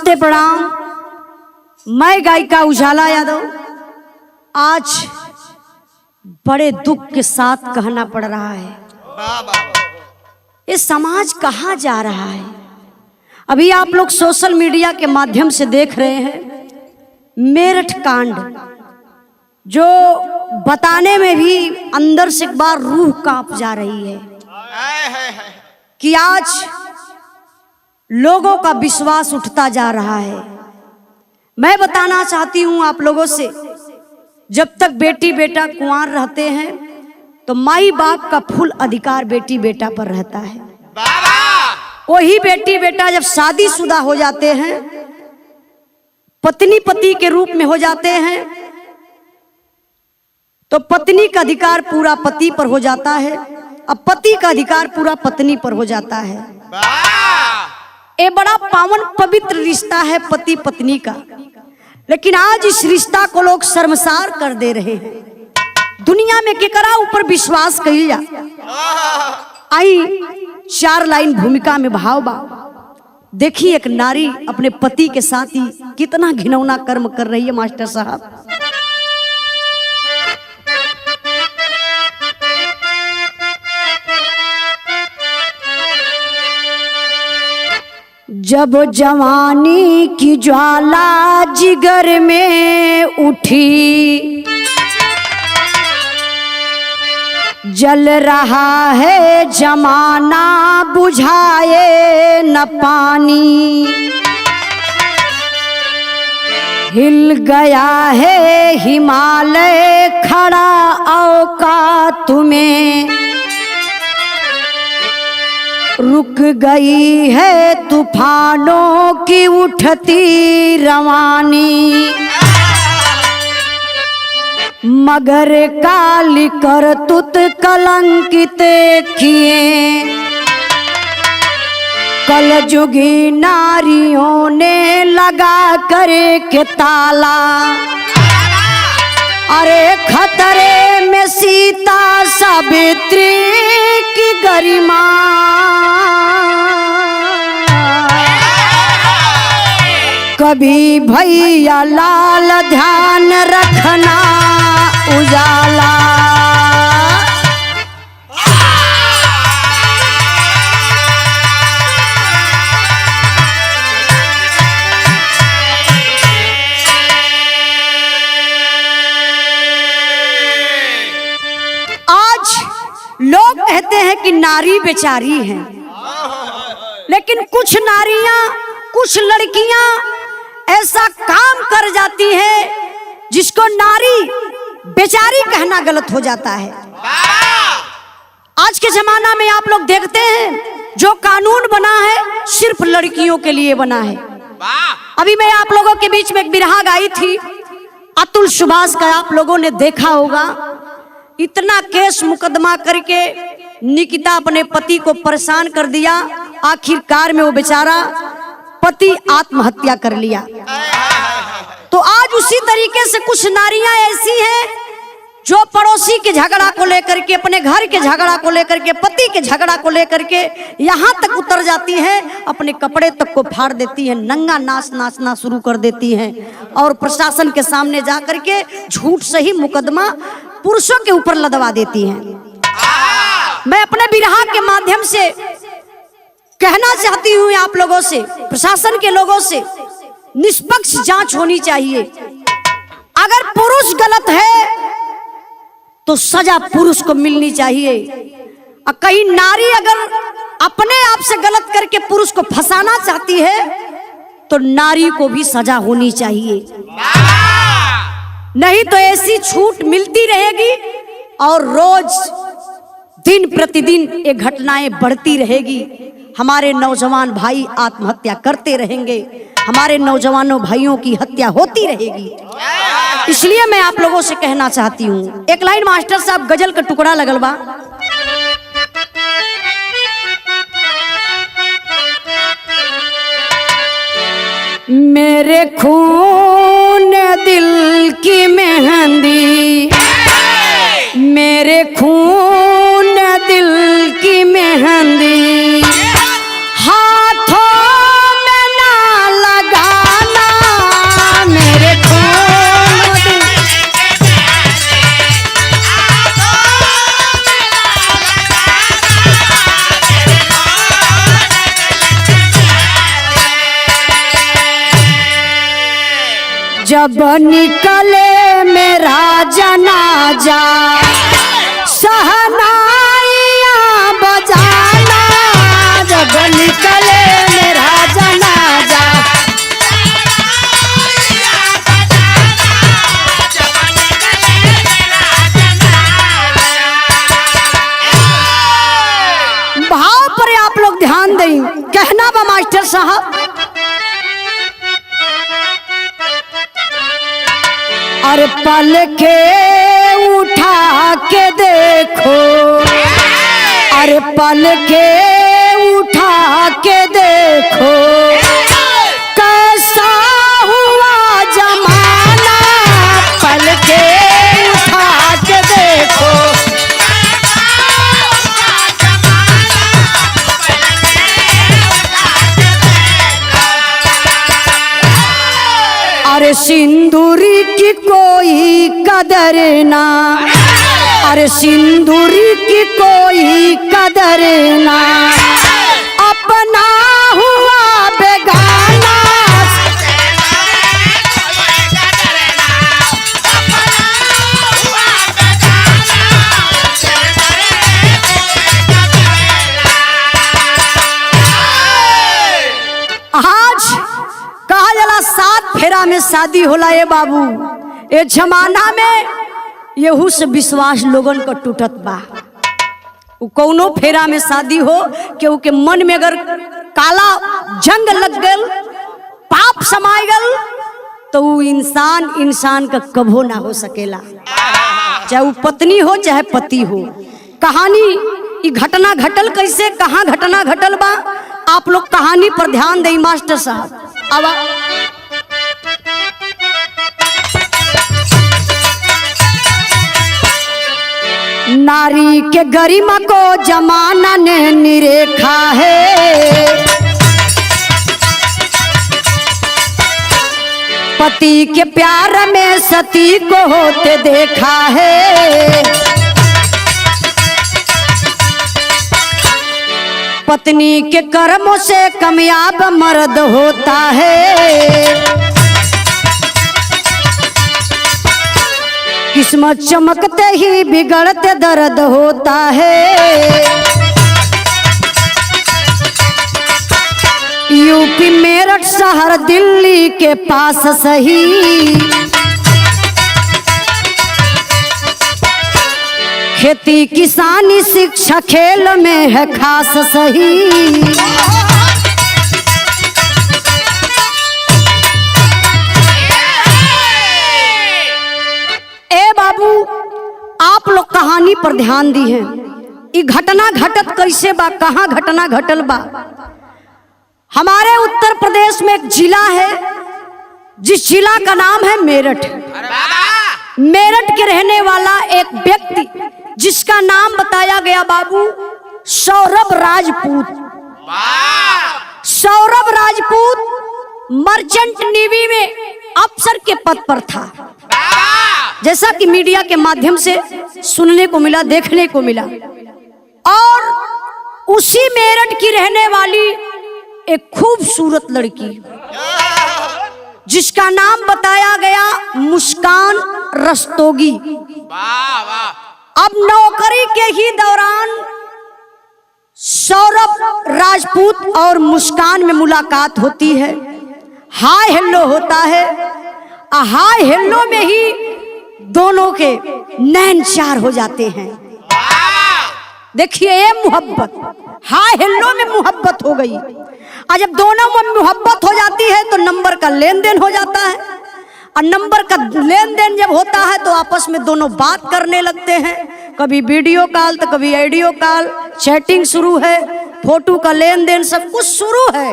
नमस्ते प्रणाम। मैं गायिका उजाला यादव आज बड़े दुख के साथ कहना पड़ रहा है, ये समाज कहाँ जा रहा है। अभी आप लोग सोशल मीडिया के माध्यम से देख रहे हैं मेरठ कांड, जो बताने में भी अंदर से एक बार रूह कांप जा रही है कि आज लोगों का विश्वास उठता जा रहा है। मैं बताना चाहती हूं आप लोगों से, जब तक बेटी बेटा कुंवार रहते हैं तो माई बाप का फुल अधिकार बेटी बेटा पर रहता है। वही बेटी बेटा जब शादीशुदा हो जाते हैं, पत्नी पति के रूप में हो जाते हैं, तो पत्नी का अधिकार पूरा पति पर हो जाता है, अब पति का अधिकार पूरा पत्नी पर हो जाता है। ये बड़ा पावन पवित्र रिश्ता है पति पत्नी का, लेकिन आज इस रिश्ता को लोग शर्मसार कर दे रहे हैं। दुनिया में केकरा ऊपर विश्वास कइल जा। आई 4 लाइन भूमिका में भाव बा। देखिए एक नारी अपने पति के साथ ही कितना घिनौना कर्म कर रही है मास्टर साहब। जब जवानी की ज्वाला जिगर में उठी, जल रहा है जमाना बुझाए न पानी, हिल गया है हिमालय खड़ा औकात में, रुक गई है तूफानों की उठती रवानी, मगर काली करतूत कलंकित किए कलजुगी नारियों ने लगा कर के ताला। अरे खतरे में सीता सावित्री की गरिमा, कभी भैया लाल ध्यान रखना उजाला। आज लोग कहते हैं कि नारी बेचारी है, लेकिन कुछ नारियां, कुछ लड़कियां ऐसा काम कर जाती है जिसको नारी बेचारी कहना गलत हो जाता है। आज के जमाना में आप लोग देखते हैं जो कानून बना है सिर्फ लड़कियों के लिए बना है। अभी मैं आप लोगों के बीच में एक बिरहा गाई थी, अतुल सुभाष का, आप लोगों ने देखा होगा। इतना केस मुकदमा करके निकिता अपने पति को परेशान कर दिया, आखिरकार में वो बेचारा पति आत्महत्या कर लिया। तो आज उसी तरीके से कुछ नारियां ऐसी हैं जो पड़ोसी के झगड़ा को लेकर के, अपने घर के झगड़ा को लेकर के, पति के झगड़ा को लेकर के यहाँ तक उतर जाती हैं, अपने कपड़े तक को फाड़ देती हैं, नंगा नाचना शुरू कर देती हैं और प्रशासन के सामने जा करके झूठ से ही मुकदमा पुरुषों के ऊपर लदवा देती हैं। मैं अपने बिरहा के माध्यम से कहना चाहती हूँ आप लोगों से, प्रशासन के लोगों से, निष्पक्ष जांच होनी चाहिए। अगर पुरुष गलत है तो सजा पुरुष को मिलनी चाहिए, और कहीं नारी अगर अपने आप से गलत करके पुरुष को फंसाना चाहती है तो नारी को भी सजा होनी चाहिए। नहीं तो ऐसी छूट मिलती रहेगी और रोज दिन प्रतिदिन ये घटनाएं बढ़ती रहेगी। हमारे नौजवान भाई आत्महत्या करते रहेंगे, हमारे नौजवानों भाइयों की हत्या होती रहेगी। इसलिए मैं आप लोगों से कहना चाहती हूँ, एक लाइन मास्टर साहब गजल का टुकड़ा लगल बा। मेरे खून दिल की मेहंदी, मेरे खून दिल की मेहंदी, हाथों में ना लगा जब निकले मेरा जनाजा सहनाइयाँ बजाना, जब निकले मेरा जनाजा। भाव पर आप लोग ध्यान दें, कहना बा मास्टर साहब, अरे पल के उठा के देखो, अरे पल के उठा के देखो, कैसा हुआ जमाना, पल के उठा के देखो। अरे सिंदूरी की कोई कदर ना, अरे सिंदूरी की कोई कदर ना, अपना हुआ बेगाना। आज कहा जला 7 फेरा में शादी होला। ये बाबू ए जमाना में यहू से विश्वास लोगन को टूटत बा। कौनो फेरा में शादी हो केहू के मन में अगर काला जंग लग गल, पाप समाय गल, तो वो इंसान का कभो ना हो सकेला, चाहे वो पत्नी हो चाहे पति हो। कहानी ये घटना घटल कैसे, कहाँ घटना घटल बा, आप लोग कहानी पर ध्यान दें मास्टर साहब। अब नारी के गरिमा को जमाना ने निरेखा है, पति के प्यार में सती को होते देखा है, पत्नी के कर्मों से कामयाब मर्द होता है, किस्मत चमकते ही बिगड़ते दर्द होता है। यूपी मेरठ शहर दिल्ली के पास सही, खेती किसानी शिक्षा खेल में है खास सही। आप लोग कहानी पर ध्यान दी है, ये घटना घटत कैसे बा, कहाँ घटना घटल बा। हमारे उत्तर प्रदेश में एक जिला है, जिस जिला का नाम है मेरठ। मेरठ के रहने वाला एक व्यक्ति जिसका नाम बताया गया बाबू सौरभ राजपूत। सौरभ राजपूत मर्चेंट नेवी में अफसर के पद पर था, जैसा कि मीडिया के माध्यम से सुनने को मिला, देखने को मिला। और उसी मेरठ की रहने वाली एक खूबसूरत लड़की जिसका नाम बताया गया मुस्कान रस्तोगी। अब नौकरी के ही दौरान सौरभ राजपूत और मुस्कान में मुलाकात होती है, हाय हेलो होता है। हाय हेलो में ही दोनों के नैन चार हो जाते हैं। देखिए ये मोहब्बत, हाय हेलो में मोहब्बत हो गई। और जब दोनों में मोहब्बत हो जाती है तो नंबर का लेन देन हो जाता है, और नंबर का लेन देन जब होता है तो आपस में दोनों बात करने लगते हैं, कभी वीडियो कॉल तो कभी ऑडियो कॉल, चैटिंग शुरू है, फोटो का लेन देन सब कुछ शुरू है।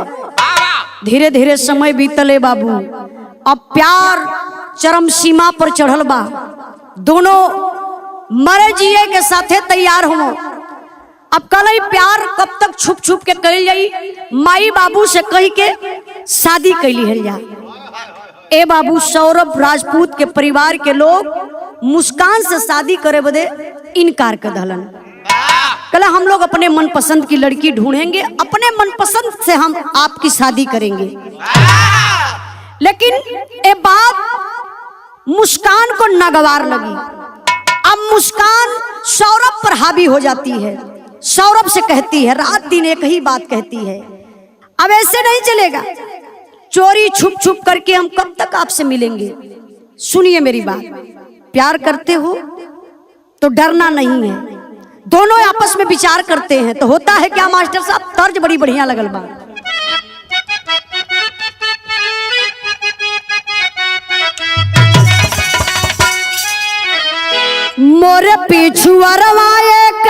धीरे धीरे समय बीतले बाबू, अब प्यार चरम सीमा पर चढ़ल बा। दोनों मरे जिए के साथे तैयार हो। अब कल प्यार कब तक छुप छुप के कल जाई, माई बाबू से कही के शादी कैली है जा। ए बाबू सौरभ राजपूत के परिवार के लोग मुस्कान से शादी करे बदे इनकार कर दहलन। कला हम लोग अपने मनपसंद की लड़की ढूंढेंगे, अपने मनपसंद से हम आपकी शादी करेंगे। लेकिन ये बात मुस्कान को नागवार लगी। अब मुस्कान सौरभ पर हावी हो जाती है, सौरभ से कहती है, रात दिन एक ही बात कहती है, अब ऐसे नहीं चलेगा, चोरी छुप छुप करके हम कब तक आपसे मिलेंगे। सुनिए मेरी बात, प्यार करते हो तो डरना नहीं है। दोनों आपस में विचार करते हैं तो होता है क्या मास्टर साहब, तर्ज बड़ी बढ़िया लगल बा। मोरे पिछुअरवा एक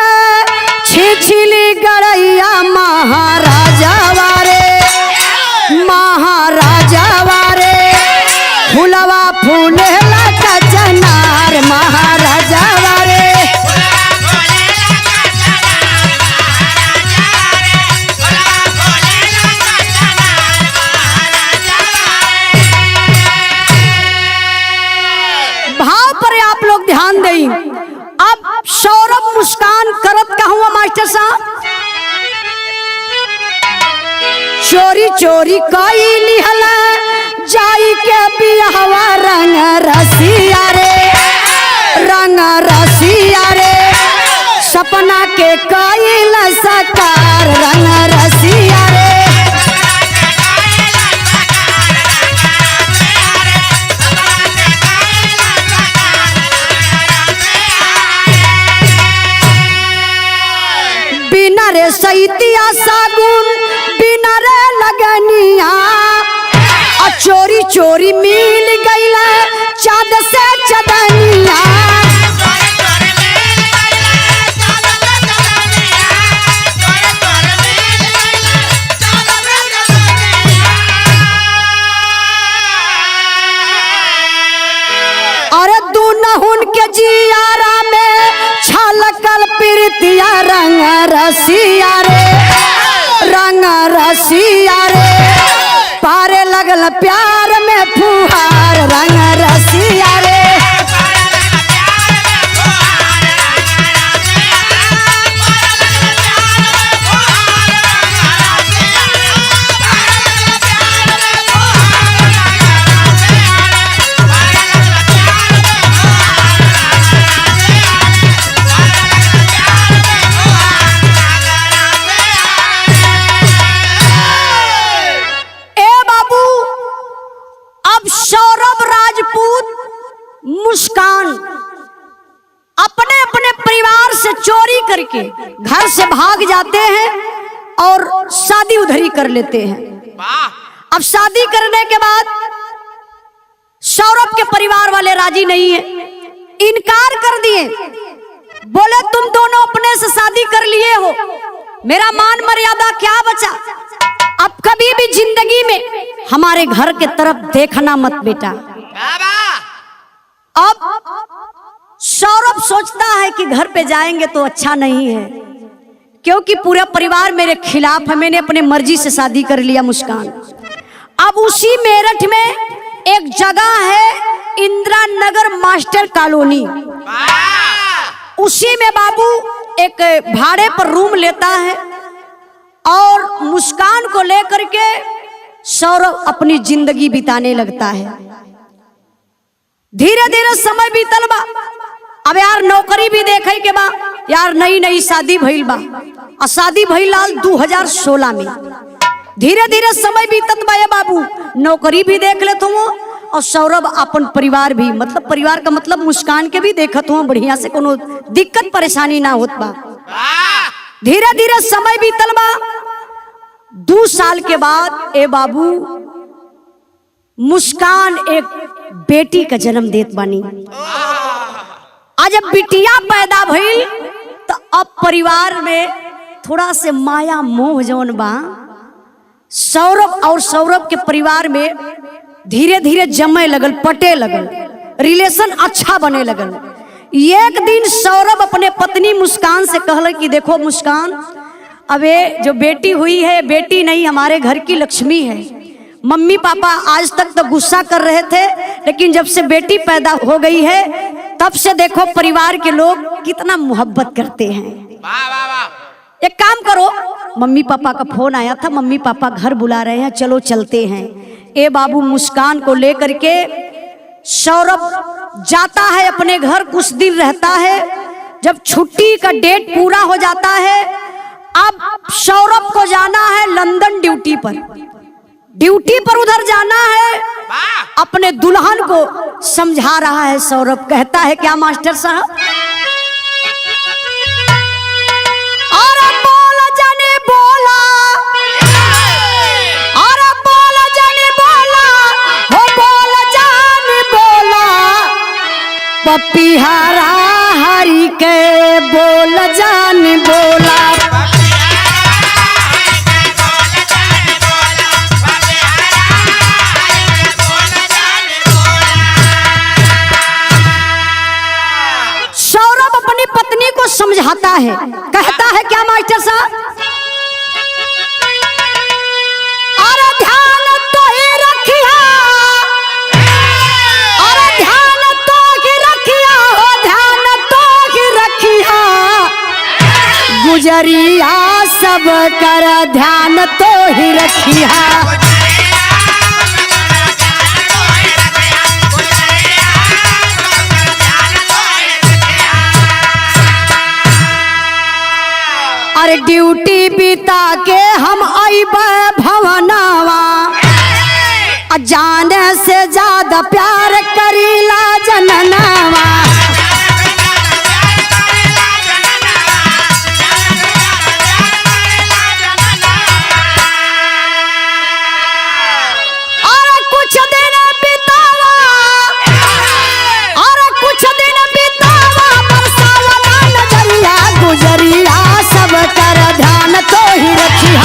छिछिली गड़ैया महाराजा वारे, महाराजा वारे, फुलवा फूले लगा चनार महाराजा वारे। भाव पर आप लोग ध्यान दें। अब सौरभ मुस्कान करत का हुआ मास्टर साहब, चोरी चोरी कोई लिहल जाई के बियाहवा रंग रसिया रे, रंग रसिया रे, सपना के कोई लसकार रंग रसिया रे। बिना रे सैतिया सागुन, बिना रे लगनिया, चोरी चोरी मिल गईला चाँद से चदनिया। अरे दुनहुन के जियारा में छलकल प्रीतिया रंग रसिया रे, रंग रसिया रे, पारे लगल प्यार में फुहार रंग रसिया रे। सौरभ राजपूत मुस्कान अपने अपने परिवार से चोरी करके घर से भाग जाते हैं और शादी उधरी कर लेते हैं। अब शादी करने के बाद सौरभ के परिवार वाले राजी नहीं है, इनकार कर दिए, बोले तुम दोनों अपने से शादी कर लिए हो, मेरा मान मर्यादा क्या बचा, अब कभी भी जिंदगी में हमारे घर के तरफ देखना मत बेटा। अब सौरभ सोचता है कि घर पे जाएंगे तो अच्छा नहीं है, क्योंकि पूरा परिवार मेरे खिलाफ है, मैंने अपने मर्जी से शादी कर लिया मुस्कान। अब उसी मेरठ में एक जगह है इंदिरा नगर मास्टर कॉलोनी, उसी में बाबू एक भाड़े पर रूम लेता है और मुस्कान को लेकर के सौरभ अपनी जिंदगी बिताने लगता है। धीरे धीरे समय बीतल बा, अब यार नौकरी भी देखे के बा, यार नई नई शादी भइल बा, और शादी भइल 2016 में। धीरे धीरे समय बीतत बा ये बाबू, नौकरी भी देख लेत हूँ और सौरभ अपन परिवार भी, मतलब परिवार का मतलब मुस्कान के भी देखत हूँ, बढ़िया से कोनो दिक्कत परेशानी ना होत बा। धीरे धीरे समय बीतल बा, 2 साल के बाद ए बाबू मुस्कान एक बेटी का जन्म देत बानी। आज जब बिटिया पैदा भइल तो अब परिवार में थोड़ा से माया मोह जौन बा सौरभ और सौरभ के परिवार में धीरे धीरे जमे लगल, पटे लगल, रिलेशन अच्छा बने लगल। एक दिन सौरभ अपने पत्नी मुस्कान से कहल कि देखो मुस्कान, अबे जो बेटी हुई है बेटी नहीं, हमारे घर की लक्ष्मी है। मम्मी पापा आज तक तो गुस्सा कर रहे थे, लेकिन जब से बेटी पैदा हो गई है तब से देखो परिवार के लोग कितना मोहब्बत करते हैं। वाह वाह वाह। एक काम करो, मम्मी पापा का फोन आया था, मम्मी पापा घर बुला रहे हैं, चलो चलते हैं। ए बाबू मुस्कान को लेकर के सौरभ जाता है अपने घर, कुछ दिन रहता है। जब छुट्टी का डेट पूरा हो जाता है, अब सौरभ को जाना है लंदन ड्यूटी पर उधर जाना है। अपने दुल्हन को समझा रहा है सौरभ, कहता है क्या मास्टर साहब? और बोला जाने बोला, और बोला जाने बोला, हो बोला जाने बोला, पपीहारा हरि के बोला जाने बोला। पत्नी को समझाता है, कहता है क्या मास्टर साहब? अरे ध्यान तो ही रखिया, अरे ध्यान तो ही रखिया, हो ध्यान तो ही रखिया, गुजरिया सब कर ध्यान तो ही रखिया। अरे ड्यूटी बिता के हम आइबे भवनावा, जाने से ज्यादा प्यार करीला जननावा। और कुछ दिन बितावा, और कुछ दिन बितावा, बरसावला नजरिया, गुजरिया सब कर ध्यान तो ही रखिया।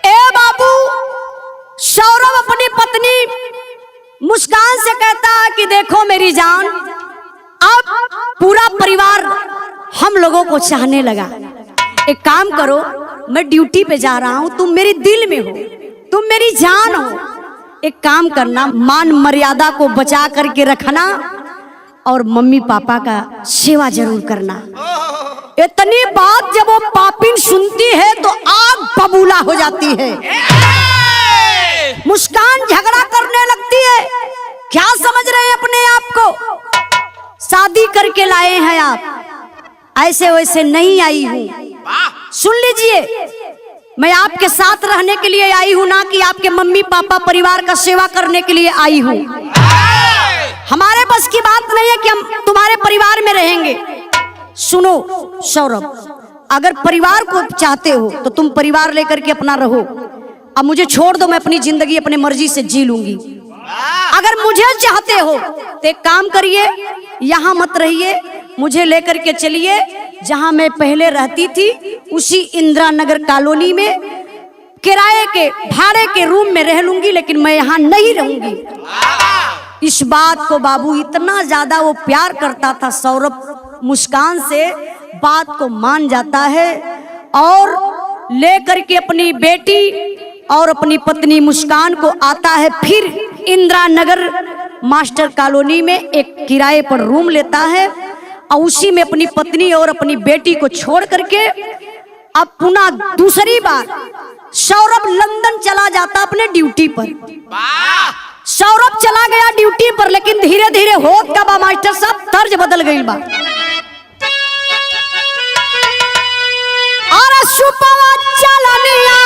ए बाबू, सौरभ अपनी पत्नी मुस्कान से कहता है कि देखो मेरी जान, अब पूरा परिवार हम लोगों को चाहने लगा। एक काम करो, मैं ड्यूटी पे जा रहा हूं, तुम मेरी दिल में हो, तुम मेरी जान हो। एक काम करना, मान मर्यादा को बचा करके रखना और मम्मी पापा का सेवा जरूर करना। इतनी बात जब वो पापिन सुनती है तो आग बबूला हो जाती है। मुस्कान झगड़ा करने लगती है, क्या समझ रहे हैं अपने आप को? शादी करके लाए हैं आप, ऐसे वैसे नहीं आई हूँ। सुन लीजिए, मैं आपके साथ रहने के लिए आई हूँ, ना कि आपके मम्मी पापा परिवार का सेवा करने के लिए आई हूँ। हमारे बस की बात नहीं है कि हम तुम्हारे परिवार में रहेंगे। सुनो सौरभ, अगर परिवार को चाहते हो तो तुम परिवार लेकर के अपना रहो, अब मुझे छोड़ दो, मैं अपनी जिंदगी अपनी मर्जी से जी लूंगी। अगर मुझे चाहते हो तो एक काम करिए, यहाँ मत रहिए, मुझे लेकर के चलिए जहां मैं पहले रहती थी, उसी इंदिरा नगर कॉलोनी में किराए के भाड़े के रूम में रह लूंगी, लेकिन मैं यहाँ नहीं रहूंगी। इस बात को बाबू इतना ज्यादा वो प्यार करता था सौरभ मुस्कान से, बात को मान जाता है और लेकर के अपनी बेटी और अपनी पत्नी मुस्कान को आता है। फिर इंदिरा नगर मास्टर कॉलोनी में एक किराए पर रूम लेता है और उसी में अपनी पत्नी और अपनी बेटी को छोड़ करके अब पुनः दूसरी बार सौरभ लंदन चला जाता अपने ड्यूटी पर। सौरभ चला गया ड्यूटी पर, लेकिन धीरे धीरे होत का बा मास्टर साहब, तर्ज बदल गई बा। और सुपवा चलनिया,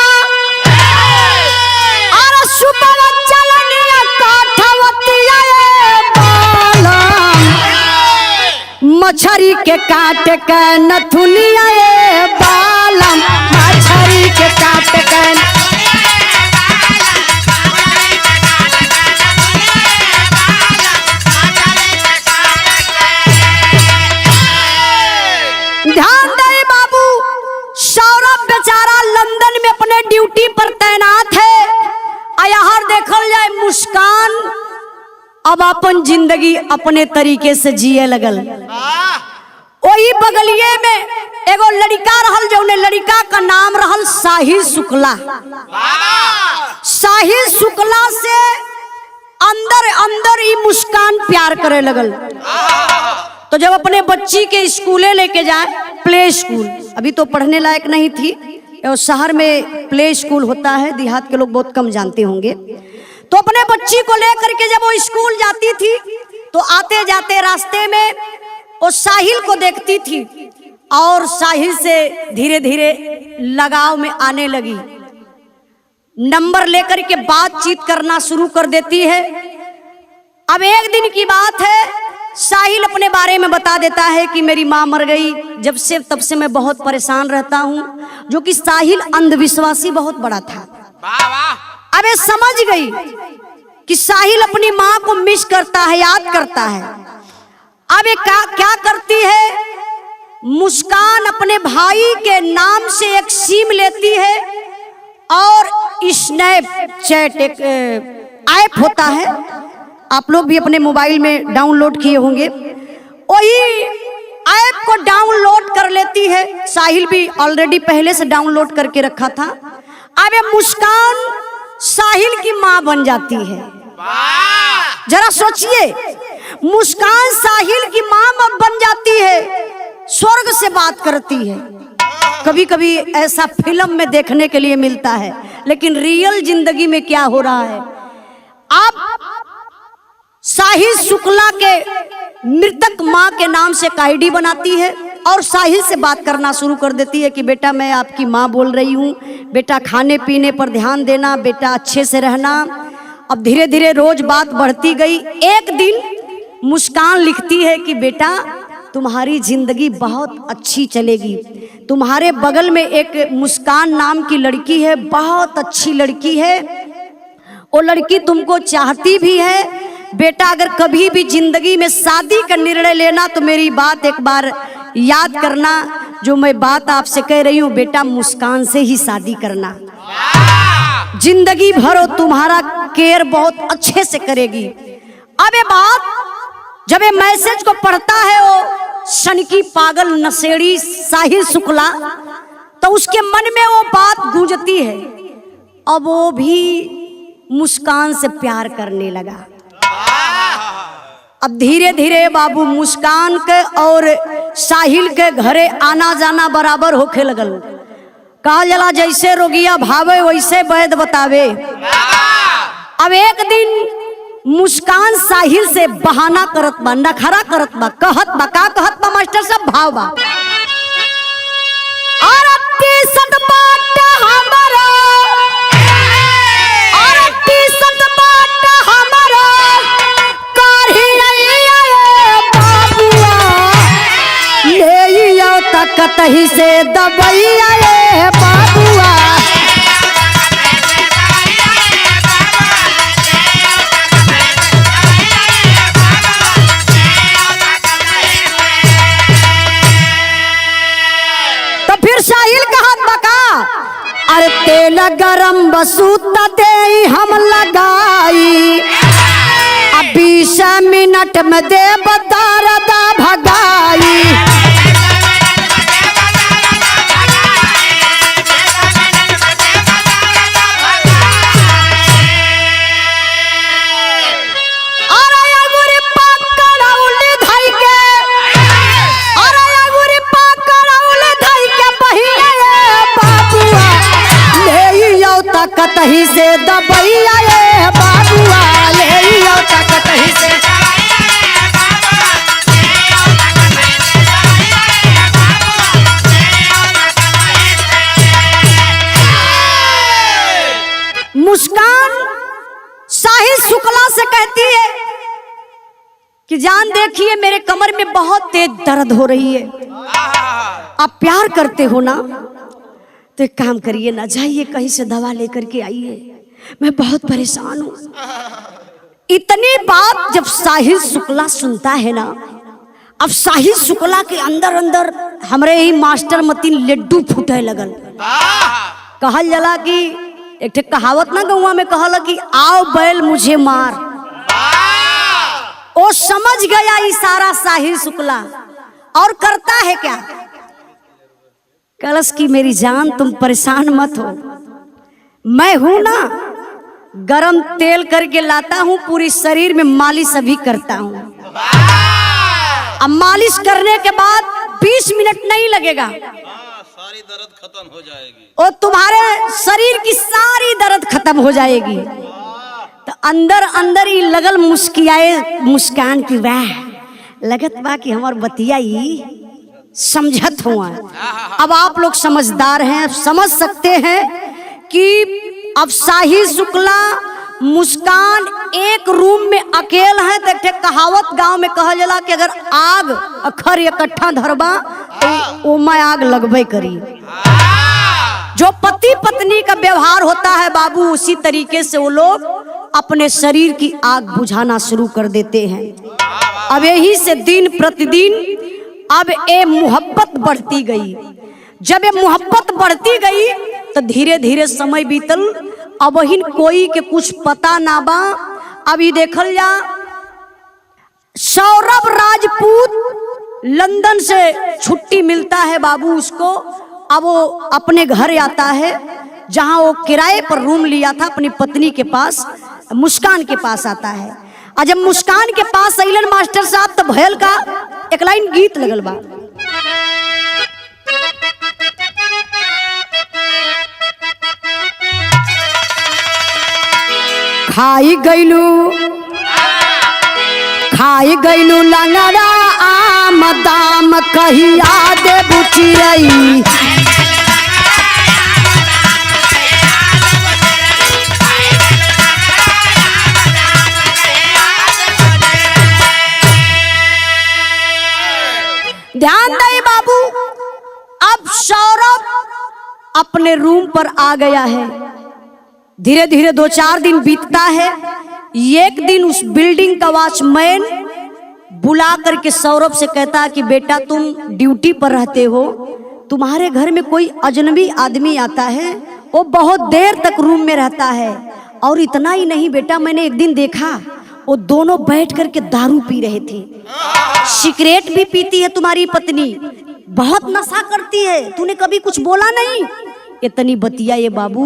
और सुपवा चलनिया काठवतिया बाला, मछरी के काट के नथुनिया बालम, मछरी के काट के। ध्यान दे बाबू, सौरभ बेचारा लंदन में अपने ड्यूटी पर तैनात है। यहाँ देखल जाए मुस्कान अब अपन जिंदगी अपने तरीके से जिए लगल। वही बगलिए में एगो लड़का रहल, जो लड़का का नाम रहल साहिल शुक्ला। साहिल शुक्ला से अंदर अंदर ही मुस्कान प्यार करे लगल। तो जब अपने बच्ची के स्कूले लेके जाए, प्ले स्कूल, अभी तो पढ़ने लायक नहीं थी, शहर में प्ले स्कूल होता है, देहात के लोग बहुत कम जानते होंगे। तो अपने बच्ची को लेकर के जब वो स्कूल जाती थी तो आते जाते रास्ते में वो साहिल को देखती थी और साहिल से धीरे धीरे लगाव में आने लगी। नंबर लेकर के बातचीत करना शुरू कर देती है। अब एक दिन की बात है, साहिल अपने बारे में बता देता है कि मेरी माँ मर गई, जब से तब से मैं बहुत परेशान रहता हूँ। जो कि साहिल अंधविश्वासी बहुत बड़ा था। अब ये समझ गई कि साहिल अपनी माँ को मिस करता है, याद करता है। अब ये क्या करती है, मुस्कान अपने भाई के नाम से एक सिम लेती है और स्नैपचैट एक ऐप होता है, आप लोग भी अपने मोबाइल में डाउनलोड किए होंगे, वही ऐप को डाउनलोड कर लेती है। साहिल भी ऑलरेडी पहले से डाउनलोड करके रखा था। अब ये मुस्कान साहिल की माँ बन जाती है। जरा सोचिए, मुस्कान साहिल की माँ बन जाती है, स्वर्ग से बात करती है। कभी कभी ऐसा फिल्म में देखने के लिए मिलता है, लेकिन रियल जिंदगी में क्या हो रहा है। आप साहिल शुक्ला के मृतक माँ के नाम से आईडी बनाती है और साहिल से बात करना शुरू कर देती है कि बेटा मैं आपकी माँ बोल रही हूँ, बेटा खाने पीने पर ध्यान देना, बेटा अच्छे से रहना। अब धीरे धीरे रोज बात बढ़ती गई। एक दिन मुस्कान लिखती है कि बेटा तुम्हारी जिंदगी बहुत अच्छी चलेगी, तुम्हारे बगल में एक मुस्कान नाम की लड़की है, बहुत अच्छी लड़की है, वो लड़की तुमको चाहती भी है। बेटा अगर कभी भी जिंदगी में शादी का निर्णय लेना तो मेरी बात एक बार याद करना, जो मैं बात आपसे कह रही हूँ, बेटा मुस्कान से ही शादी करना, जिंदगी भर वो तुम्हारा केयर बहुत अच्छे से करेगी। अब ये बात जब ये मैसेज को पढ़ता है वो सनकी पागल नशेड़ी साहिल शुक्ला, तो उसके मन में वो बात गूंजती है। अब वो भी मुस्कान से प्यार करने लगा। अब धीरे धीरे बाबू मुस्कान के और साहिल के घरे आना जाना बराबर होखे लगल। कहा जला जैसे रोगिया भावे वैसे वैद बतावे। अब एक दिन मुस्कान साहिल से बहाना करत बा, नखरा करत बा, कहत बा, का कहत बा मास्टर साहब, भाव बा, कतही से दबैया रे बाबुआ। तो फिर साहिल कहत बका, अरे तेल गरम बसूत दे हम लगाई, अब 20 मिनट में दे बदारदा भगाई। कतही से दबैया रे बाबुआ, ले आओ कतही से। मुस्कान साहिल शुक्ला से कहती है कि जान देखिए मेरे कमर में बहुत तेज दर्द हो रही है, आप प्यार करते हो ना, तो एक काम करिए ना, जाइए कहीं से दवा लेकर के आइए, मैं बहुत परेशान हूँ। इतनी बात जब साहिल शुक्ला सुनता है ना, अब साहिल शुक्ला के अंदर अंदर हमरे ही मास्टर मतीन लड्डू फूटे लगल। कहल जला कि एक कहावत ना गौवा में कहला कि आओ बैल मुझे मार। ओ समझ गया इशारा साहिल शुक्ला, और करता है क्या? कलश की मेरी जान तुम परेशान मत हो, मैं हूं ना, गरम तेल करके लाता हूं, पूरी शरीर में मालिश अभी करता हूं। अब मालिश करने के बाद 20 मिनट नहीं लगेगा, सारी दर्द खत्म हो जाएगी और तुम्हारे शरीर की सारी दर्द खत्म हो जाएगी। तो अंदर अंदर ही लगल मुस्कियाए मुस्कान की, वाह लगत बा कि हमार बतिया ही समझत हुआ। अब आप लोग समझदार हैं, समझ सकते हैं कि अब साहिल शुक्ला मुस्कान एक रूम में अकेल है। तो कहावत गांव में कहल जाला कि अगर आग अखर इकट्ठा धरबा तो ओमा आग लगबे करी। जो पति पत्नी का व्यवहार होता है बाबू, उसी तरीके से वो लोग अपने शरीर की आग बुझाना शुरू कर देते हैं। अब यही से दिन प्रतिदिन अब ये मोहब्बत बढ़ती गई। जब ये मोहब्बत बढ़ती गई तो धीरे धीरे समय बीतल। अब ही कोई के कुछ पता ना बा। अभी देखल जा, सौरभ राजपूत लंदन से छुट्टी मिलता है बाबू उसको। अब वो अपने घर आता है, जहां वो किराए पर रूम लिया था अपनी पत्नी के पास, मुस्कान के पास आता है। और जब मुस्कान के पास अइलन मास्टर साहब, तो भयल का एक लाइन गीत लगल बा, खाई गईलू लंगड़ा आम दाम कहिया दे बुचिरई। ध्यान दे बाबू, अब सौरभ अपने रूम पर आ गया है। धीरे धीरे 2-4 दिन बीतता है। एक दिन उस बिल्डिंग का वॉचमैन बुला करके सौरभ से कहता कि बेटा तुम ड्यूटी पर रहते हो, तुम्हारे घर में कोई अजनबी आदमी आता है, वो बहुत देर तक रूम में रहता है। और इतना ही नहीं बेटा, मैंने एक दिन देखा वो दोनों बैठ करके दारू पी रहे थे। सिगरेट भी पीती है तुम्हारी पत्नी, बहुत नशा करती है, तूने कभी कुछ बोला नहीं। इतनी बतिया ये बाबू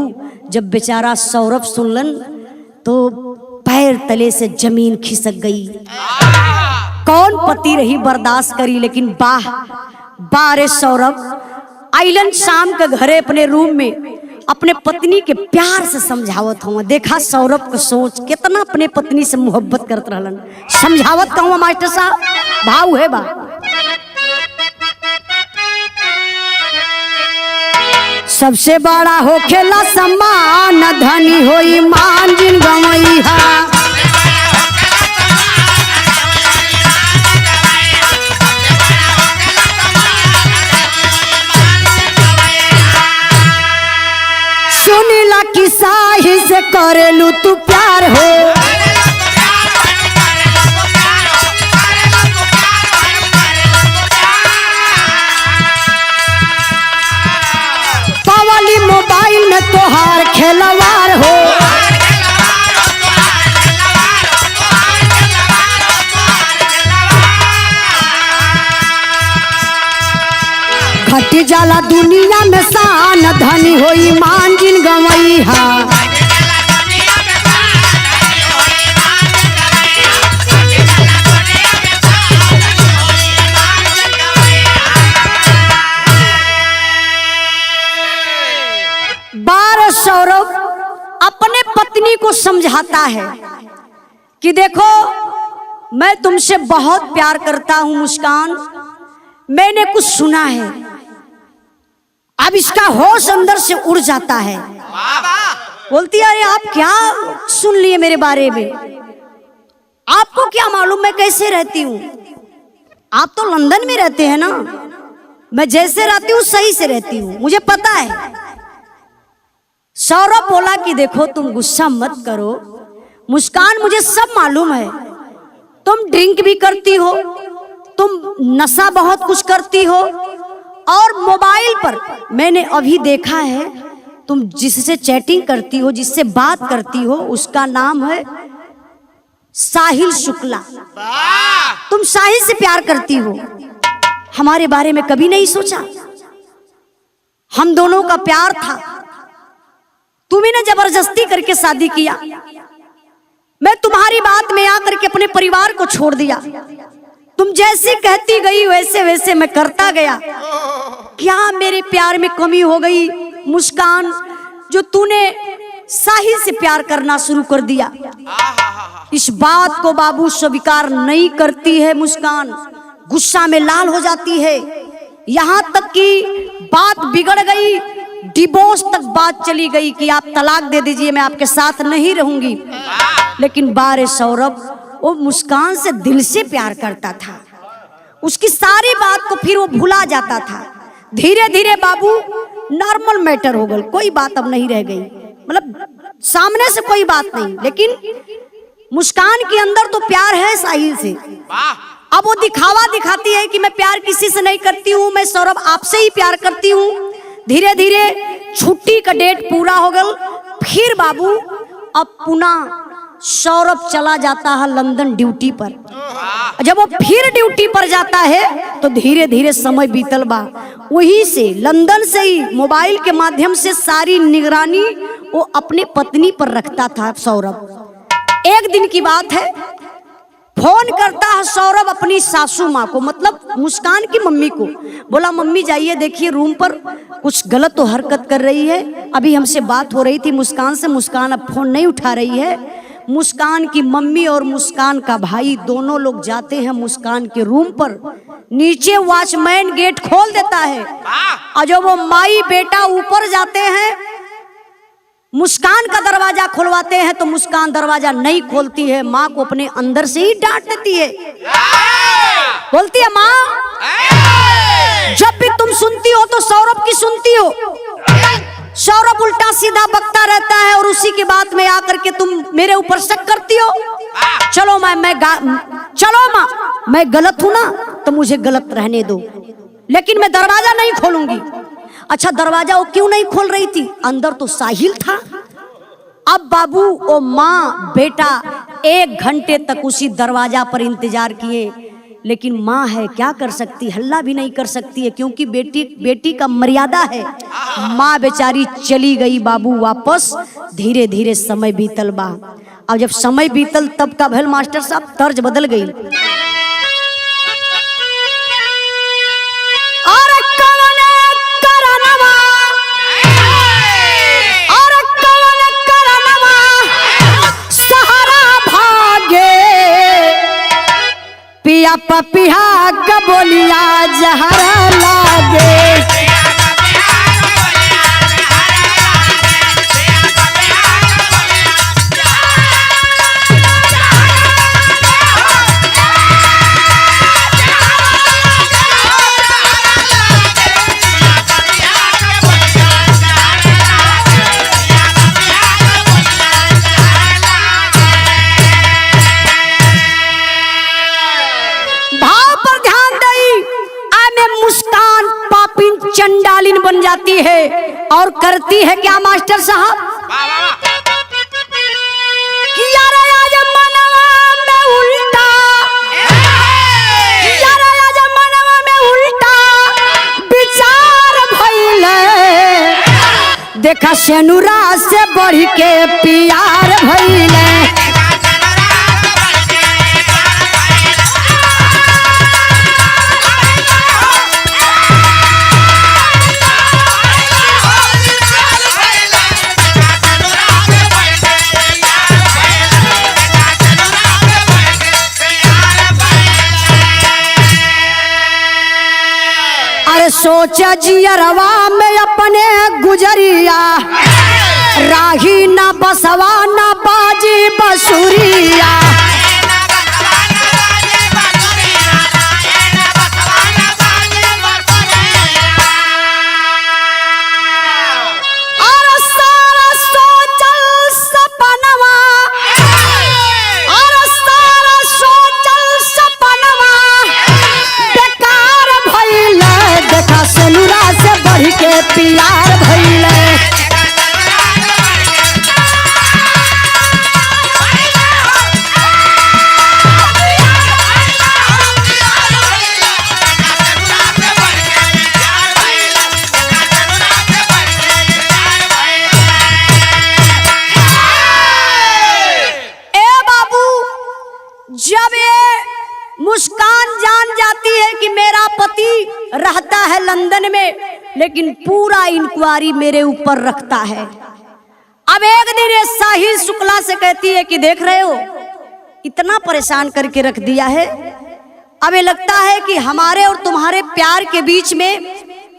जब बेचारा सौरभ सुनलन तो पैर तले से जमीन खिसक गई। कौन पति रही बर्दाश्त करी, लेकिन बारे सौरभ आइलन शाम के घरे अपने रूम में अपने पत्नी के प्यार से समझावत हुआ। देखा सौरभ को सोच, कितना अपने पत्नी से मोहब्बत करत रहलन। समझावत कहूँ मास्टर साहब, भाव है बा, सबसे बड़ा हो खेला सम्मान, धनी होई मान जिन गवैहा। सुनीला की साही से करेलू तू प्यार हो, पवाली मोबाइल में तोहार खेलवार हो। घटी जाला दुनिया में शान, धनी होई मान जिन गवैहा। बार सौरभ अपने पत्नी को समझाता है कि देखो मैं तुमसे बहुत प्यार करता हूं मुस्कान, मैंने कुछ सुना है। अब इसका होश अंदर से उड़ जाता है। बोलती है अरे आप क्या सुन लिए मेरे बारे में, आपको क्या मालूम मैं कैसे रहती हूँ, आप तो लंदन में रहते हैं ना, मैं जैसे रहती हूँ सही से रहती हूँ, मुझे पता है। सौरभ बोला कि देखो तुम गुस्सा मत करो मुस्कान, मुझे सब मालूम है, तुम ड्रिंक भी करती हो, तुम नशा बहुत कुछ करती हो, और मोबाइल पर मैंने अभी देखा है तुम जिससे चैटिंग करती हो, जिससे बात करती हो, उसका नाम है साहिल शुक्ला। तुम साहिल से प्यार करती हो। हमारे बारे में कभी नहीं सोचा? हम दोनों का प्यार था, तुम्ही ने जबरदस्ती करके शादी किया। मैं तुम्हारी बात में आकर के अपने परिवार को छोड़ दिया। तुम जैसे कहती गई वैसे वैसे मैं करता गया। क्या मेरे प्यार में कमी हो गई मुस्कान, जो तूने साहिल से प्यार करना शुरू कर दिया? इस बात को बाबू स्वीकार नहीं करती है मुस्कान, गुस्सा में लाल हो जाती है। यहाँ तक कि बात बिगड़ गई, डिवोर्स तक बात चली गई कि आप तलाक दे दीजिए, मैं आपके साथ नहीं रहूंगी। लेकिन बारे सौरभ, वो मुस्कान से दिल से प्यार करता था, उसकी सारी बात को फिर वो भुला जाता था। धीरे धीरे बाबू नॉर्मल मैटर हो गई, कोई बात अब नहीं रह गई, मतलब सामने से कोई बात नहीं, लेकिन मुस्कान के अंदर तो प्यार है साहिल से। अब वो दिखावा दिखाती है कि मैं प्यार किसी से नहीं करती हूँ, मैं सौरभ आपसे ही प्यार करती हूँ। धीरे धीरे छुट्टी का डेट पूरा हो गया, फिर बाबू अब पुनः सौरभ चला जाता है लंदन ड्यूटी पर। जब वो फिर ड्यूटी पर जाता है तो धीरे धीरे समय बीतल बा। वहीं से लंदन से ही मोबाइल के माध्यम से सारी निगरानी वो अपने पत्नी पर रखता था सौरभ। एक दिन की बात है, फोन करता है सौरभ अपनी सासू माँ को, मतलब मुस्कान की मम्मी को। बोला मम्मी जाइए देखिए रूम पर कुछ गलत तो हरकत कर रही है। अभी हमसे बात हो रही थी मुस्कान से, मुस्कान अब फोन नहीं उठा रही है। मुस्कान की मम्मी और मुस्कान का भाई दोनों लोग जाते हैं मुस्कान के रूम पर। नीचे वॉचमैन गेट खोल देता है और जब वो माई बेटा ऊपर जाते हैं, मुस्कान का दरवाजा खुलवाते हैं तो मुस्कान दरवाजा नहीं खोलती है। माँ को अपने अंदर से ही डांट देती है, बोलती है माँ जब भी तुम सुनती हो तो सौरभ की सुनती हो। सौरभ उल्टा सीधा बकता रहता है और उसी की बात में आकर के तुम मेरे ऊपर शक करती हो। चलो चलो माँ, मैं गलत हूं ना तो मुझे गलत रहने दो, लेकिन मैं दरवाजा नहीं खोलूंगी। अच्छा दरवाजा वो क्यों नहीं खोल रही थी? अंदर तो साहिल था। अब बाबू वो माँ बेटा 1 घंटे तक उसी दरवाजा पर इंतजार किए, लेकिन माँ है क्या कर सकती, हल्ला भी नहीं कर सकती है क्योंकि बेटी का मर्यादा है। माँ बेचारी चली गई बाबू वापस। धीरे धीरे समय बीतल बा। अब जब समय बीतल तब का भैल मास्टर साहब तर्ज बदल गई। पिया पपिया कबोलिया जहरा लागे, चंडालिन बन जाती है और करती है क्या मास्टर साहब? किया रे जमानवा में उल्टा, किया रे जमानवा में उल्टा विचार भइले, देखा सेनुरा से बढ़ के प्यार भइले। सोचा जियरवा में अपने गुजरिया, राही ना बसवा ना बाजी बसुरिया। और सारा सोचल सपनवा, और सारा सोचल सपनवा बेकार भइले, देखा सेनुरा से बढ़ के प्यार भइले। जाती है कि मेरा पति रहता है लंदन में, लेकिन पूरा इंक्वायरी मेरे ऊपर रखता है। अब एक दिन ये साहिल शुक्ला से कहती है कि देख रहे हो, इतना परेशान करके रख दिया है, अब ये लगता है कि हमारे और तुम्हारे प्यार के बीच में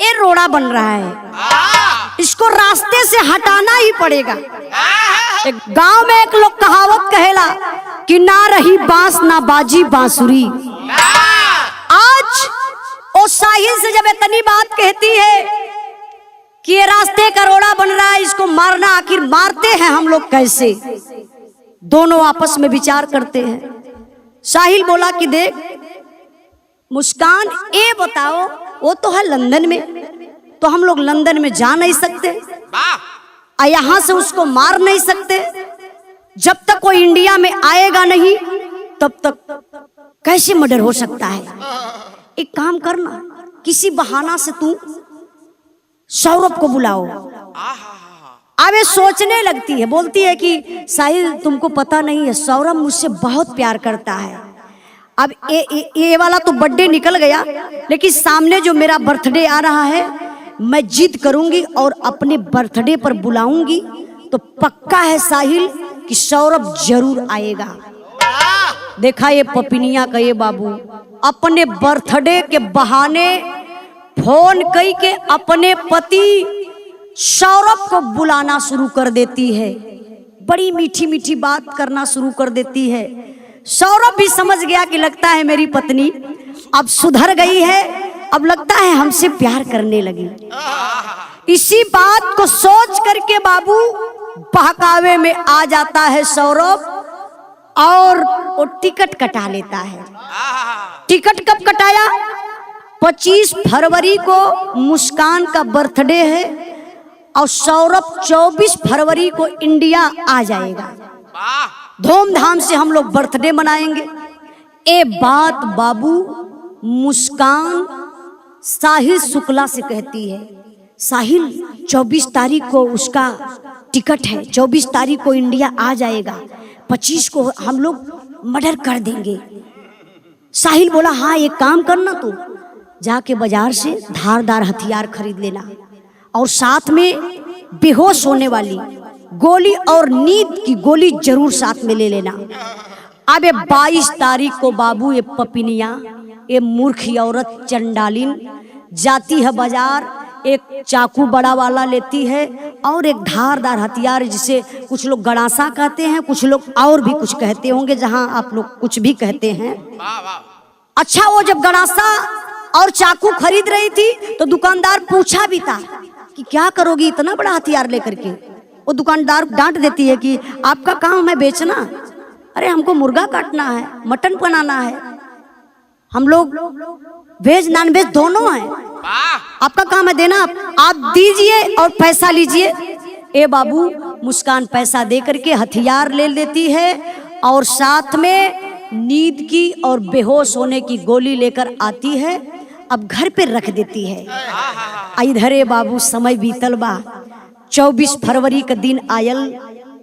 ये रोड़ा बन रहा है, इसको रास्ते से हटाना ही पड़ेगा। एक गांव में एक लोग कहावत कहेला कि ना रही बांस ना बाजी बांसुरी। आज वो साहिल से जब इतनी बात कहती है कि ये रास्ते का रोड़ा बन रहा है, इसको मारना, आखिर मारते हैं हम लोग कैसे? दोनों आपस में विचार करते हैं। साहिल बोला कि देख मुस्कान, ये बताओ वो तो है लंदन में, तो हम लोग लंदन में जा नहीं सकते और यहां से उसको मार नहीं सकते। जब तक वो इंडिया में आएगा नहीं तब तक कैसे मर्डर हो सकता है? एक काम करना, किसी बहाना से तू सौरभ को बुलाओ। अब ये सोचने लगती है, बोलती है कि साहिल तुमको पता नहीं है, सौरभ मुझसे बहुत प्यार करता है। अब ये वाला तो बर्थडे निकल गया, लेकिन सामने जो मेरा बर्थडे आ रहा है, मैं जिद करूंगी और अपने बर्थडे पर बुलाऊंगी, तो पक्का है साहिल कि सौरभ जरूर आएगा। देखा ये पपिनिया का ये बाबू अपने बर्थडे के बहाने फोन कई के अपने पति सौरभ को बुलाना शुरू कर देती है, बड़ी मीठी मीठी बात करना शुरू कर देती है। सौरभ भी समझ गया कि लगता है मेरी पत्नी अब सुधर गई है, अब लगता है हमसे प्यार करने लगी। इसी बात को सोच करके बाबू बहकावे में आ जाता है सौरभ और वो टिकट कटा लेता है। टिकट कब कटाया? 25 फरवरी को मुस्कान का बर्थडे है और सौरभ 24 फरवरी को इंडिया आ जाएगा। धूमधाम से हम लोग बर्थडे मनाएंगे। ये बात बाबू मुस्कान साहिल शुक्ला से कहती है। साहिल 24 तारीख को उसका टिकट है, 24 तारीख को इंडिया आ जाएगा, 25 को हम लोग मर्डर कर देंगे। साहिल बोला हाँ एक काम करना, तू जाके बाजार से धारदार हथियार खरीद लेना और साथ में बेहोश होने वाली गोली और नींद की गोली जरूर साथ में ले लेना। अब 22 तारीख को बाबू ये पपिनिया, ये मूर्ख औरत चंडालिन जाती है बाजार, एक चाकू बड़ा वाला लेती है और एक धारदार हथियार, जिसे कुछ लोग गड़ासा कहते हैं, कुछ लोग और भी कुछ कहते होंगे, जहां आप लोग कुछ भी कहते हैं। अच्छा, वो जब गड़ासा और चाकू खरीद रही थी तो दुकानदार पूछा भी था कि क्या करोगी इतना बड़ा हथियार लेकर के? वो दुकानदार डांट देती है कि आपका काम है बेचना, अरे हमको मुर्गा काटना है, मटन बनाना है, हम लोग वेज नॉन वेज दोनों हैं, आपका काम है देना, आप दीजिए और पैसा लीजिए। ए बाबू मुस्कान पैसा दे करके हथियार ले लेती है और साथ में नींद की और बेहोश होने की गोली लेकर आती है, अब घर पे रख देती है। इधर ए बाबू समय बीतल बा, 24 फरवरी का दिन आयल,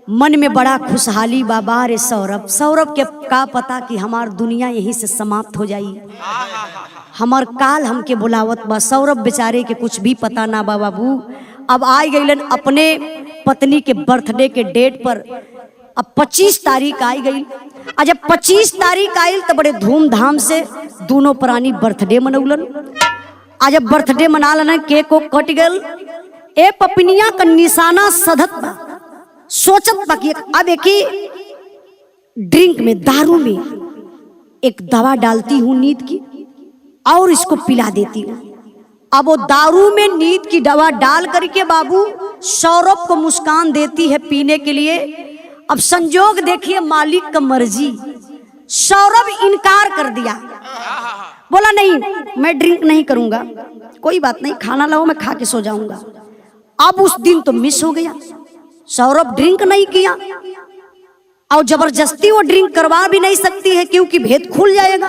मन में बड़ा खुशहाली बाबा। रे सौरभ, सौरभ के का पता कि हमार दुनिया यहीं से समाप्त हो जाई, हमार काल हमके बुलावत बा। सौरभ बेचारे के कुछ भी पता ना बा बाबू। अब आ गईलन अपने पत्नी के बर्थडे के डेट पर। अब 25 तारीख आई गई। जब 25 तारीख आई तो बड़े धूमधाम से दोनों प्राणी बर्थडे मनौलन। जब बर्थडे मना लेना, केक को कट गल, ए पपनिया का निशाना सधत बा, सोचत बा कि अब एक ड्रिंक में, दारू में एक दवा डालती हूँ नींद की और इसको पिला देती हूँ। अब वो दारू में नींद की दवा डाल करके बाबू सौरभ को मुस्कान देती है पीने के लिए। अब संजोग देखिए, मालिक का मर्जी, सौरभ इनकार कर दिया, बोला नहीं मैं ड्रिंक नहीं करूंगा, कोई बात नहीं, खाना लाओ मैं खा के सो जाऊंगा। अब उस दिन तो मिस हो गया, सौरभ ड्रिंक नहीं किया और जबरदस्ती वो ड्रिंक करवा भी नहीं सकती है क्योंकि भेद खुल जाएगा।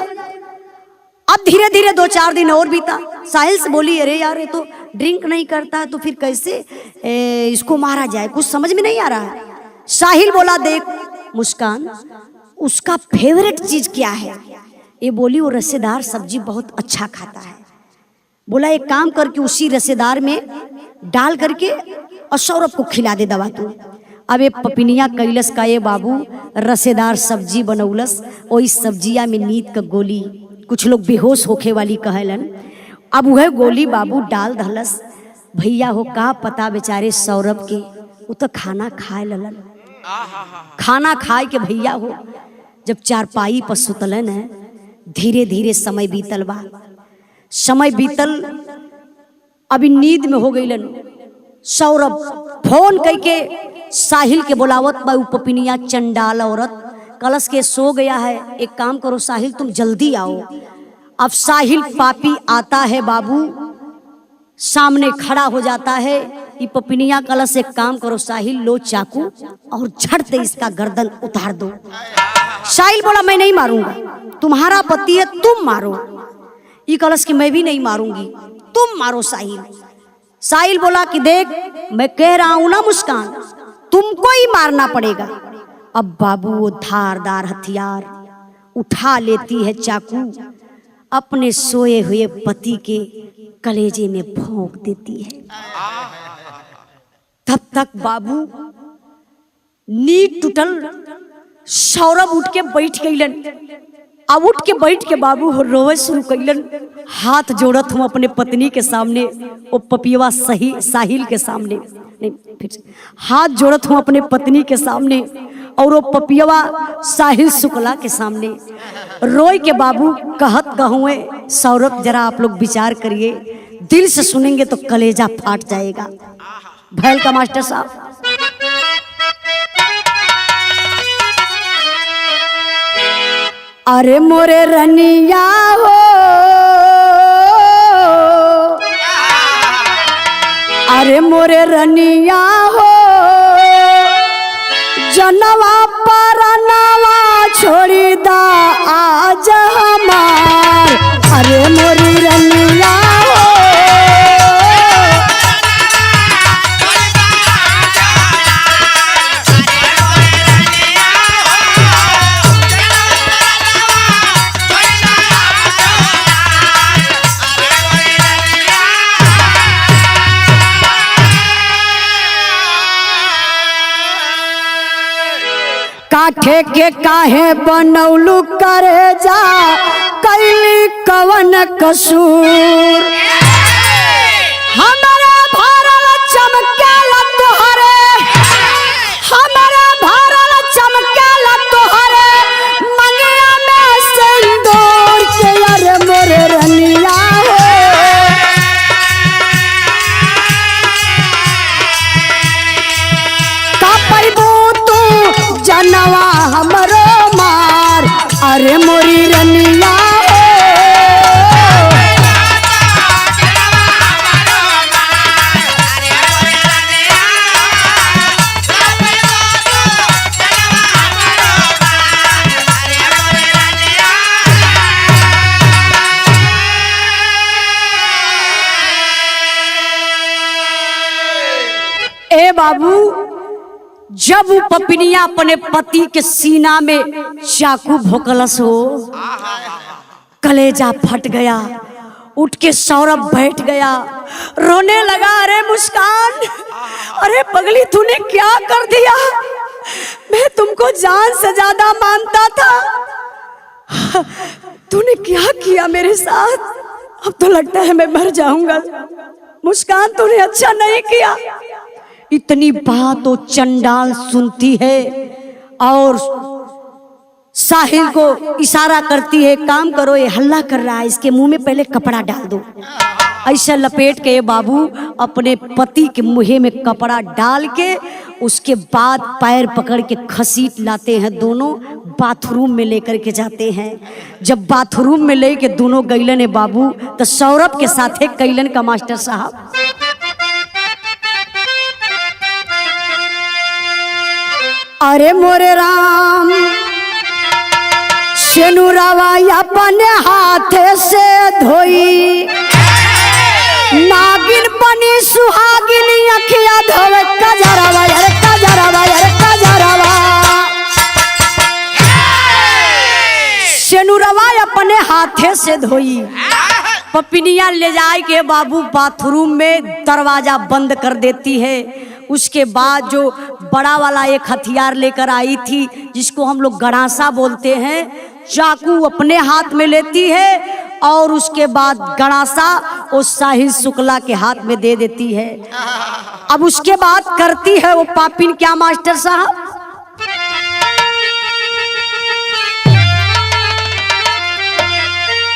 अब धीरे धीरे 2-4 दिन और बीता। साहिल से बोली अरे यार ये तो ड्रिंक नहीं करता है तो फिर कैसे इसको मारा जाए, कुछ समझ में नहीं आ रहा है। साहिल बोला देख मुस्कान, उसका फेवरेट चीज क्या है, ये बोली वो रसेदार सब्जी बहुत अच्छा खाता है। बोला एक काम करके उसी रसेदार में डाल करके और सौरभ को खिला दे दवा तू। अब ये पपिनिया कैलस का ये बाबू रसेदार सब्जी बनौलस, वही सब्जिया में नींद का गोली, कुछ लोग बेहोश होखे वाली कहलन। अब वह गोली बाबू डाल दहलस। भैया हो का पता बेचारे सौरभ के, वो तो खाना खाए ललन। खाना खाए के भैया हो जब चारपाई पर सुतलन है, धीरे धीरे समय बीतल बा। समय बीतल अभी नींद में हो गईलन। सौरभ फोन करके साहिल के बुलावत बा। पपिनिया चंडाल औरत कलश के सो गया है, एक काम करो साहिल तुम जल्दी आओ। अब साहिल पापी आता है बाबू, सामने खड़ा हो जाता है। ये पपिनिया कलश एक काम करो साहिल, लो चाकू और झट से इसका गर्दन उतार दो। साहिल बोला मैं नहीं मारूंगा, तुम्हारा पति है तुम मारो। ये कलश की मैं भी नहीं मारूंगी, तुम मारो साहिल। साहिल बोला कि देख मैं कह रहा हूं ना मुस्कान, तुमको ही मारना पड़ेगा। अब बाबू वो धारदार हथियार उठा लेती है चाकू, अपने सोए हुए पति के कलेजे में भोंक देती है। तब तक बाबू नींद टूटल। सौरभ उठ के बैठ गईलन। अब उठ के बैठ के बाबू रोवे शुरू कैलन। हाथ जोड़त हूँ अपने पत्नी के सामने, वो पपियवा सही साहिल के सामने, नहीं फिर हाथ जोड़त हूँ अपने पत्नी के सामने और वो पपियवा साहिल शुक्ला के सामने। रोई के बाबू कहत कहूँ सौरभ जरा आप लोग विचार करिए, दिल से सुनेंगे तो कलेजा फाट जाएगा। भैल का मास्टर साहब अरे मोरे रनिया हो, अरे मोरे रनिया हो, जनवा परनवा छोड़ी दा आज हमार। अरे मोरी रनिया हो, काठे के काहे बनौलू करे जा, कैली कवन कसूर। हमारा भरल चमकेला तोहरे, हमारा भरल चमकेला तोहरे मंगिया में सिंदूर के। अरे मोरे रनिया हो, जनवा हमरो मार। अरे मोरी रनिया हो, ए बाबू जब पपिनिया अपने पति के सीना में चाकू भोकलस हो, कलेजा फट गया। उठ के सौरभ बैठ गया, रोने लगा। अरे मुस्कान, अरे पगली तूने क्या कर दिया? मैं तुमको जान से ज्यादा मानता था, तूने क्या किया मेरे साथ? अब तो लगता है मैं मर जाऊंगा। मुस्कान तूने अच्छा नहीं किया। इतनी बात तो चंडाल सुनती है और साहिल को इशारा करती है, काम करो ये हल्ला कर रहा है, इसके मुंह में पहले कपड़ा डाल दो। ऐसा लपेट के बाबू अपने पति के मुंह में कपड़ा डाल के उसके बाद पैर पकड़ के खसीट लाते हैं, दोनों बाथरूम में लेकर के जाते हैं। जब बाथरूम में लेके दोनों गईलन है बाबू, तो सौरभ के साथ है कैलन का मास्टर साहब। अरे मोरे राम, सेनुरावा अपने हाथे से धोई, नागिन बनी सुहागिन अखिया धोवे कजरवा। अरे कजरवा, अरे कजरवा। सेनुरावा अपने से धोई। पपिनिया ले जाए के बाबू बाथरूम में दरवाजा बंद कर देती है। उसके बाद जो बड़ा वाला एक हथियार लेकर आई थी जिसको हम लोग गड़ासा बोलते हैं, चाकू अपने हाथ में लेती है और उसके बाद गड़ासा उस साहिल शुक्ला के हाथ में दे देती है। अब उसके बाद करती है वो पापिन क्या मास्टर साहब,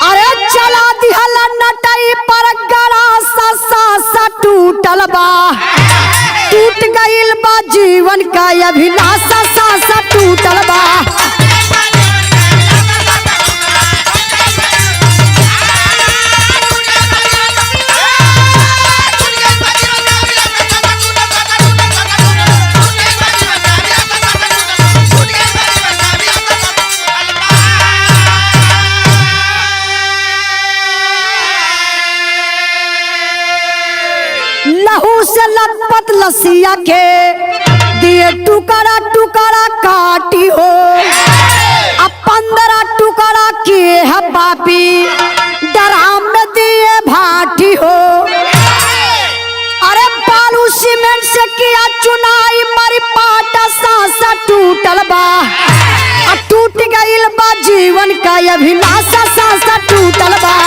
अरे चला दिहला नटाई पर गड़ासा सा टूटल बा, टूट गइल बा जीवन का अभिलाषा सा टूटल बा। लहू से लथपथ लसिया के दिए टुकड़ा टुकड़ा काटी हो, अब 15 टुकड़ा किए है पापी डराम में दिए भाटी हो। अरे बालू सीमेंट से किया चुनाई मरी पाटा सा टूटल बा, टूट गइल बा जीवन का अभिलाषा सा टूटल बा।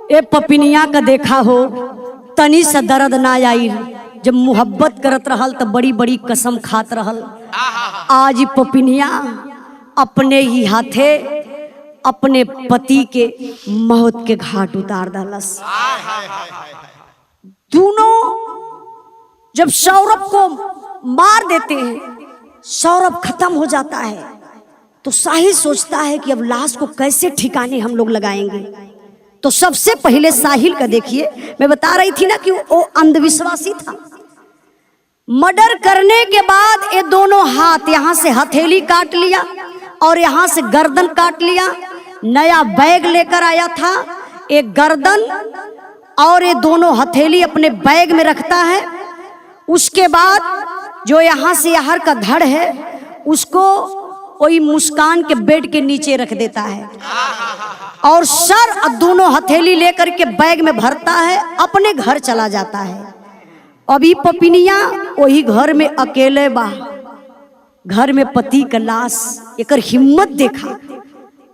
ए पपिनिया का देखा हो तनी सा दर्द ना आई, जब मोहब्बत करत रहल तो बड़ी बड़ी कसम खात रहल। आज पपिनिया अपने ही हाथे अपने पति के मौत के घाट उतार डालस। दोनों जब सौरभ को मार देते हैं, सौरभ खत्म हो जाता है, तो साहिल सोचता है कि अब लाश को कैसे ठिकाने हम लोग लगाएंगे। तो सबसे पहले साहिल का देखिए, मैं बता रही थी ना कि वो अंधविश्वासी था। मर्डर करने के बाद ये दोनों हाथ, यहां से हथेली काट लिया और यहां से गर्दन काट लिया। नया बैग लेकर आया था, एक गर्दन और ये दोनों हथेली अपने बैग में रखता है। उसके बाद जो यहां से यहाँ का धड़ है उसको कोई मुस्कान के बेड के नीचे रख देता है और सर दोनों हथेली लेकर के बैग में भरता है, अपने घर चला जाता है। अभी पपिनिया वही घर में अकेले बा, घर में पति का लाश। एकर हिम्मत देखा,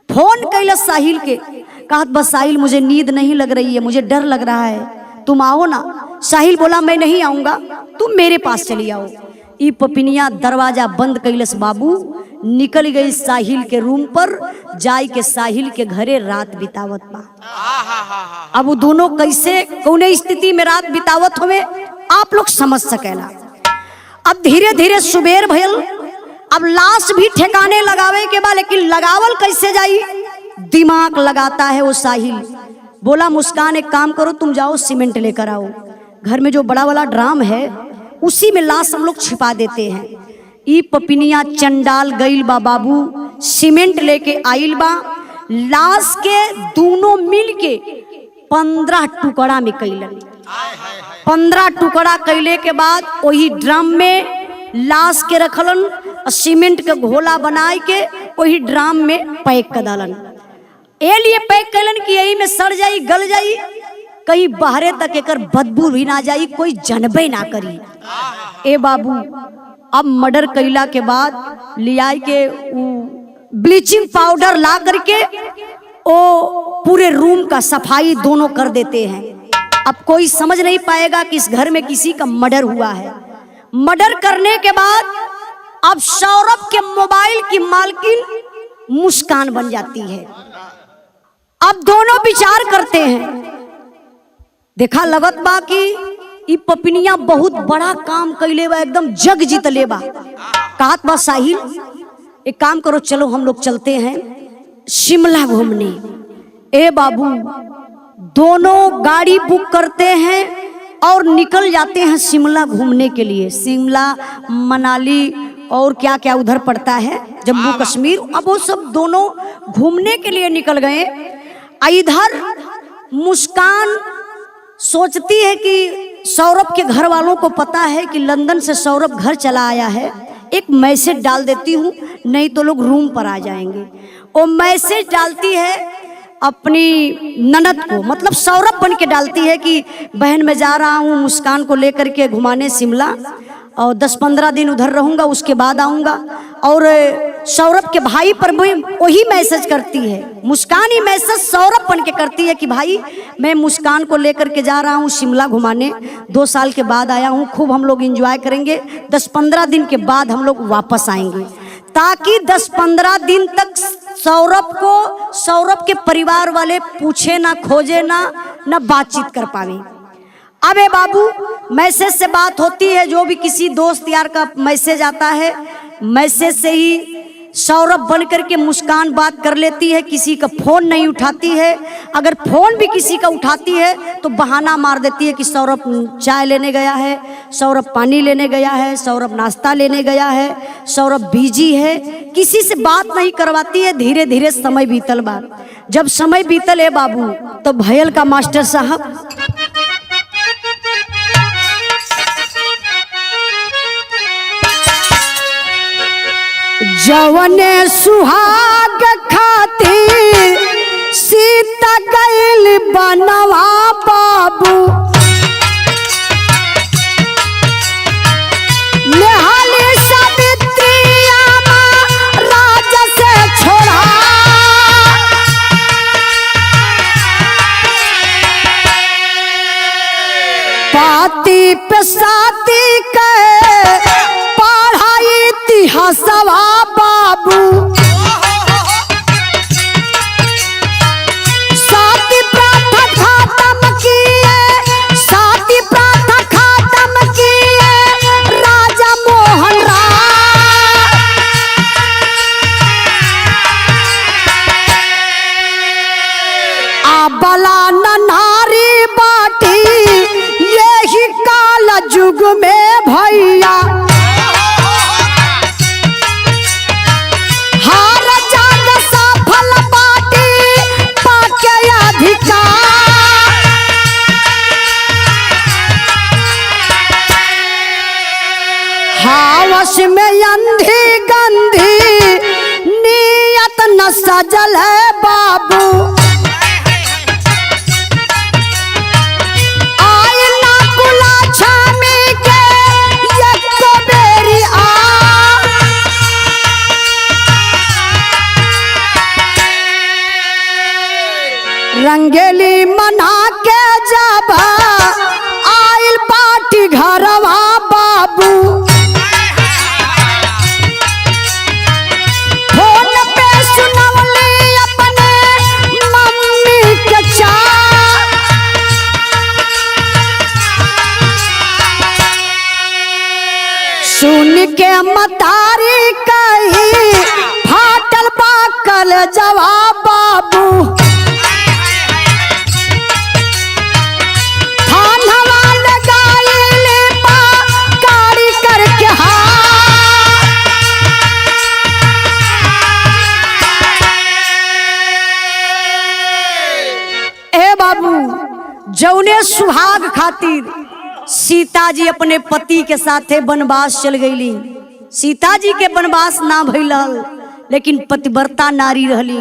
फोन कैला साहिल के, कहा बस साहिल मुझे नींद नहीं लग रही है, मुझे डर लग रहा है, तुम आओ ना। साहिल बोला मैं नहीं आऊंगा, तुम मेरे पास चली आओ। ई पपिनिया दरवाजा बंद कैलस बाबू, निकल गई साहिल के रूम पर, जाई के साहिल के घरे रात बितावत बा। अब वो दोनों कैसे कौने स्थिति में रात बितावत हुए आप लोग समझ सकेला। अब धीरे धीरे सुबेर भयल, अब लाश भी ठिकाने लगावे के बाद, लेकिन लगावल कैसे जाई, दिमाग लगाता है वो साहिल। बोला मुस्कान एक काम करो, तुम जाओ सीमेंट लेकर आओ, घर में जो बड़ा वाला ड्राम है उसी में लाश हम लोग छिपा देते हैं। ई पपिनिया चंडाल गईल बा बाबू, सीमेंट लेके आइल बा, लाश के दोनों मिल के 15 टुकड़ा में कैलन। 15 टुकड़ा कैले के बाद वही ड्रम में लाश के रखलन, सीमेंट के घोला बनाए के वही ड्रम में पैक कर डालन। ए लिए पैक कैलन कि यही में सड़ जाई, गल जाई, कहीं बाहरे तक एकर बदबू भी ना जाई, कोई जनबे ना करी। ए बाबू अब मर्डर कैला के बाद लिया के ब्लीचिंग पाउडर ला करके ओ पूरे रूम का सफाई दोनों कर देते हैं। अब कोई समझ नहीं पाएगा कि इस घर में किसी का मर्डर हुआ है। मर्डर करने के बाद अब सौरभ के मोबाइल की मालकिन मुस्कान बन जाती है। अब दोनों विचार करते हैं, देखा लगत बा कि ई पपिनिया बहुत बड़ा काम कैले बा, एकदम जग जीत ले बा। कहत बा साहिल एक काम करो, चलो हम लोग चलते हैं शिमला घूमने। ए बाबू दोनों गाड़ी बुक करते हैं और निकल जाते हैं शिमला घूमने के लिए। शिमला, मनाली और क्या क्या उधर पड़ता है जम्मू कश्मीर। अब वो सब दोनों घूमने के लिए निकल गए। इधर मुस्कान सोचती है कि सौरभ के घर वालों को पता है कि लंदन से सौरभ घर चला आया है, एक मैसेज डाल देती हूँ नहीं तो लोग रूम पर आ जाएंगे। वो मैसेज डालती है अपनी ननद को, मतलब सौरभ बन के डालती है कि बहन मैं जा रहा हूँ मुस्कान को लेकर के घुमाने शिमला और 10-15 दिन उधर रहूँगा, उसके बाद आऊँगा। और सौरभ के भाई पर भी वही मैसेज करती है, मुस्कान ही मैसेज सौरभ बन के करती है कि भाई मैं मुस्कान को लेकर के जा रहा हूँ शिमला घुमाने, 2 साल के बाद आया हूँ, खूब हम लोग एंजॉय करेंगे, 10-15 दिन के बाद हम लोग वापस आएंगे, ताकि 10-15 दिन तक सौरभ के परिवार वाले पूछे ना, खोजे ना बातचीत कर पावे। अबे बाबू मैसेज से बात होती है, जो भी किसी दोस्त यार का मैसेज आता है, मैसेज से ही सौरभ बन करके मुस्कान बात कर लेती है, किसी का फोन नहीं उठाती है। अगर फोन भी किसी का उठाती है तो बहाना मार देती है कि सौरभ चाय लेने गया है, सौरभ पानी लेने गया है, सौरभ नाश्ता लेने गया है, सौरभ बिजी है, किसी से बात नहीं करवाती है। धीरे धीरे समय बीतल बा। जब समय बीतल है बाबू तो भयल का मास्टर साहब जवने सुहाग खातिर सीता गइल बनवा बाबू, नेहाली सावित्री आमा राजा से छोड़ा, पाती पे साथी के पढ़ाई इतिहासवा बाबू, साथी प्रथा खत्म किए, साथी प्रथा खत्म किए राजा मोहन राय। आबला नारी बाटी यही काल जुग में भैया, हावस में अंधी गंधी नियत न सजल है बाबू, आय ना कुला छामी के एक बेरी आ, रंगेली मना के जब आयल पार्टी घरवा बाबू, फोन पे सुनवली अपने मम्मी के चाल, सुन के मतारी कही फाटल बाकल जवाब बाबू, जौने सुहाग खातिर सीता जी अपने पति के साथे वनवास चल गईली। सीता जी के वनवास ना भइल, लेकिन पतिव्रता नारी रहली।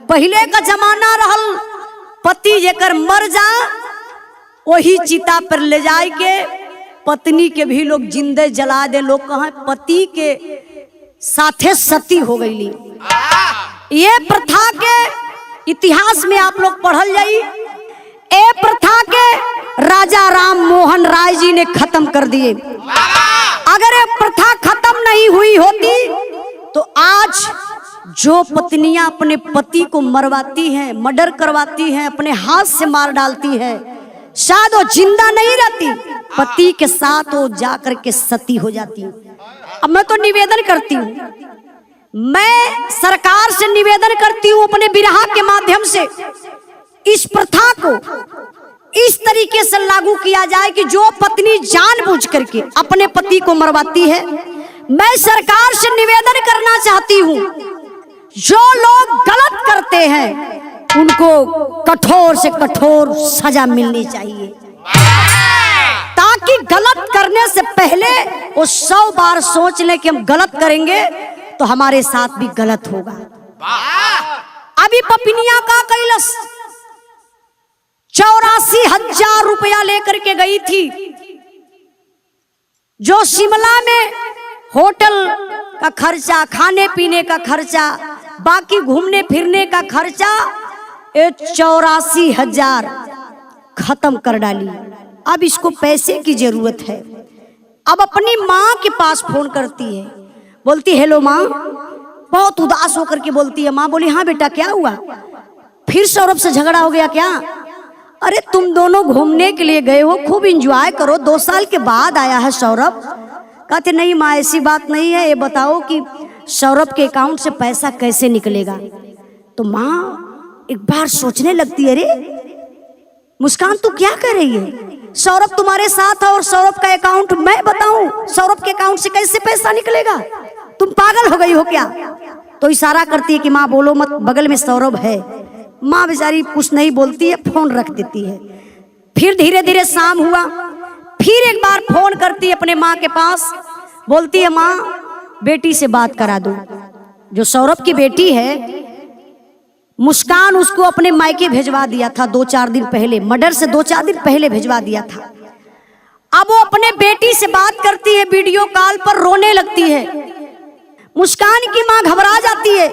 पहले का जमाना रहल, पति जेकर मर जा वही चिता पर ले जाए के पत्नी के भी लोग जिंदे जला दे। लोग कहा पति के साथे सती हो गईली। ये प्रथा के इतिहास में आप लोग पढ़ल जाई। ए प्रथा के राजा राम मोहन राय जी ने खत्म कर दिए। अगर ये प्रथा खत्म नहीं हुई होती तो आज जो पत्नियां अपने पति को मरवाती हैं, मर्डर करवाती हैं, अपने हाथ से मार डालती है, शायद वो जिंदा नहीं रहती, पति के साथ वो जाकर के सती हो जाती। अब मैं तो निवेदन करती हूँ, मैं सरकार से निवेदन करती हूँ अपने बिरहा के माध्यम से इस प्रथा को इस तरीके से लागू किया जाए कि जो पत्नी जानबूझ करके अपने पति को मरवाती है, मैं सरकार से निवेदन करना चाहती हूँ, जो लोग गलत करते हैं उनको कठोर से कठोर सजा मिलनी चाहिए, ताकि गलत करने से पहले वो 100 बार सोच ले कि हम गलत करेंगे तो हमारे साथ भी गलत होगा। अभी पपिनिया का कैलस 84,000 रुपया लेकर के गई थी, जो शिमला में होटल का खर्चा, खाने पीने का खर्चा, बाकी घूमने फिरने का खर्चा 84,000 खत्म कर डाली। अब इसको पैसे की जरूरत है। अब अपनी माँ के पास फोन करती है, बोलती हेलो माँ, बहुत उदास होकर के बोलती है। माँ बोली हाँ बेटा क्या हुआ, फिर सौरभ से झगड़ा हो गया क्या? अरे तुम दोनों घूमने के लिए गए हो, खूब एंजॉय करो, 2 साल के बाद आया है सौरभ। कहते नहीं माँ ऐसी बात नहीं है, ये बताओ कि सौरभ के अकाउंट से पैसा कैसे निकलेगा? तो माँ एक बार सोचने लगती है, अरे मुस्कान तू क्या कर रही है? सौरभ तुम्हारे साथ है और सौरभ का अकाउंट मैं बताऊं, सौरभ के अकाउंट से कैसे पैसा निकलेगा? तुम पागल हो गई हो क्या? तो इशारा करती है कि माँ बोलो मत, बगल में सौरभ है। माँ बेचारी कुछ नहीं बोलती है, फोन रख देती है। फिर धीरे धीरे शाम हुआ, फिर एक बार फोन करती है अपने माँ के पास, बोलती है माँ बेटी से बात करा दो। जो सौरभ की बेटी है मुस्कान, उसको अपने मायके भेजवा दिया था 2-4 दिन पहले, मर्डर से 2-4 दिन पहले भेजवा दिया था। अब वो अपने बेटी से बात करती है, वीडियो कॉल पर रोने लगती है। मुस्कान की माँ घबरा जाती है,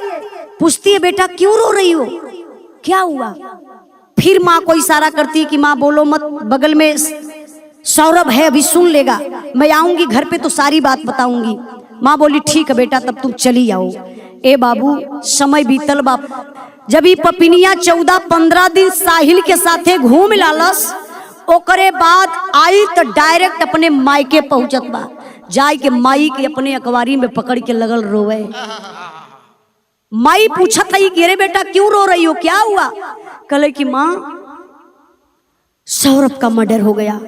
पूछती है बेटा क्यों रो रही हो, क्या हुआ? फिर माँ को इशारा करती है कि माँ बोलो मत, बगल में सौरभ है, अभी सुन लेगा, मैं आऊंगी घर पे तो सारी बात बताऊंगी। माँ बोली ठीक है बेटा, तब तुम चली आओ। ए बाबू समय बीतल बाप, जब ही पपिनिया 14-15 दिन साहिल के साथे घूम लालस, ओकरे बाद आई तो डायरेक्ट अपने मायके पहुंचत बा, जाय के माई के अपने अखबारी में पकड़ के लगल रोवे। माई पूछा था कि अरे बेटा क्यों रो रही हो, क्या हुआ? कहे कि माँ सौरभ का मर्डर हो गया।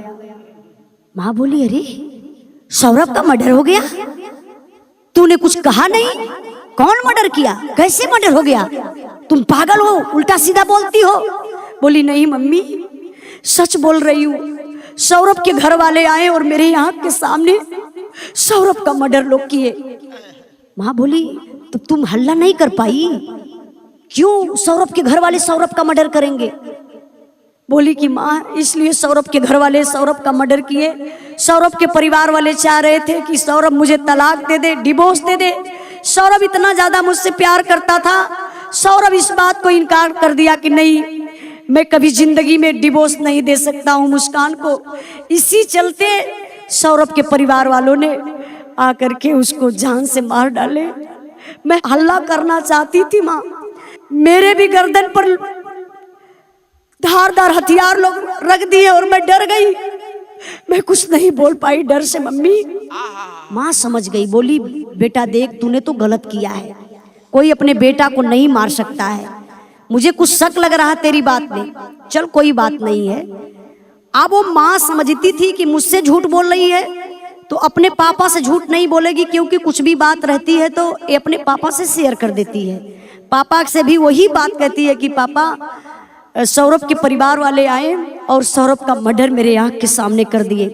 माँ बोली अरे सौरभ का मर्डर हो गया, तूने कुछ कहा नहीं? कौन मर्डर किया, कैसे मर्डर हो गया? तुम पागल हो, उल्टा सीधा बोलती हो। बोली नहीं मम्मी सच बोल रही हूँ, सौरभ के घर वाले आए और मेरे आंख के सामने सौरभ का मर्डर लोग किए। माँ बोली तो तुम हल्ला नहीं कर पाई, क्यों सौरभ के घर वाले सौरभ का मर्डर करेंगे? बोली कि माँ इसलिए सौरभ के घर वाले सौरभ का मर्डर किए, सौरभ के परिवार वाले चाह रहे थे कि सौरभ मुझे तलाक दे दे, डिवोर्स दे दे। सौरभ इतना ज्यादा मुझसे प्यार करता था, सौरभ इस बात को इनकार कर दिया कि नहीं मैं कभी जिंदगी में डिवोर्स नहीं दे सकता हूँ मुस्कान को। इसी चलते सौरभ के परिवार वालों ने आकर के उसको जान से मार डाले। मैं हल्ला करना चाहती थी माँ, मेरे भी गर्दन पर धारदार हथियार लोग रख दिए और मैं डर गई, मैं कुछ नहीं बोल पाई डर से। मम्मी माँ समझ गई, बोली बेटा देख तूने तो गलत किया है, कोई अपने बेटा को नहीं मार सकता है, मुझे कुछ शक लग रहा तेरी बात में, चल कोई बात नहीं है। अब वो माँ समझती थी कि मुझसे झूठ बोल रही है तो अपने पापा से झूठ नहीं बोलेगी, क्योंकि कुछ भी बात रहती है तो ये अपने पापा से शेयर कर देती है। पापा से भी वही बात कहती है कि पापा सौरभ के परिवार वाले आए और सौरभ का मर्डर मेरे आंख के सामने कर दिए।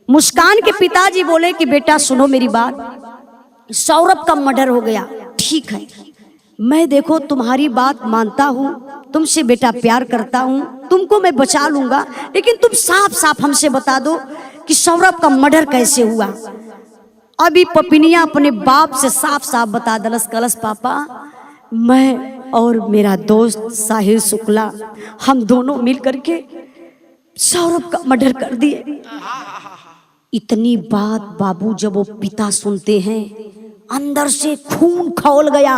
मुस्कान के पिताजी बोले कि बेटा सुनो मेरी बात, सौरभ का मर्डर हो गया, ठीक है मैं देखो तुम्हारी बात मानता हूँ, तुमसे बेटा प्यार करता हूँ, तुमको मैं बचा लूंगा, लेकिन तुम साफ साफ हमसे बता दो कि सौरभ का मर्डर कैसे हुआ। अभी पपिनिया अपने बाप से साफ साफ बता दलस, कलस पापा मैं और मेरा दोस्त साहिल शुक्ला हम दोनों मिल करके सौरभ का मर्डर कर दिए। इतनी बात बाबू जब वो पिता सुनते हैं अंदर से खून खौल गया,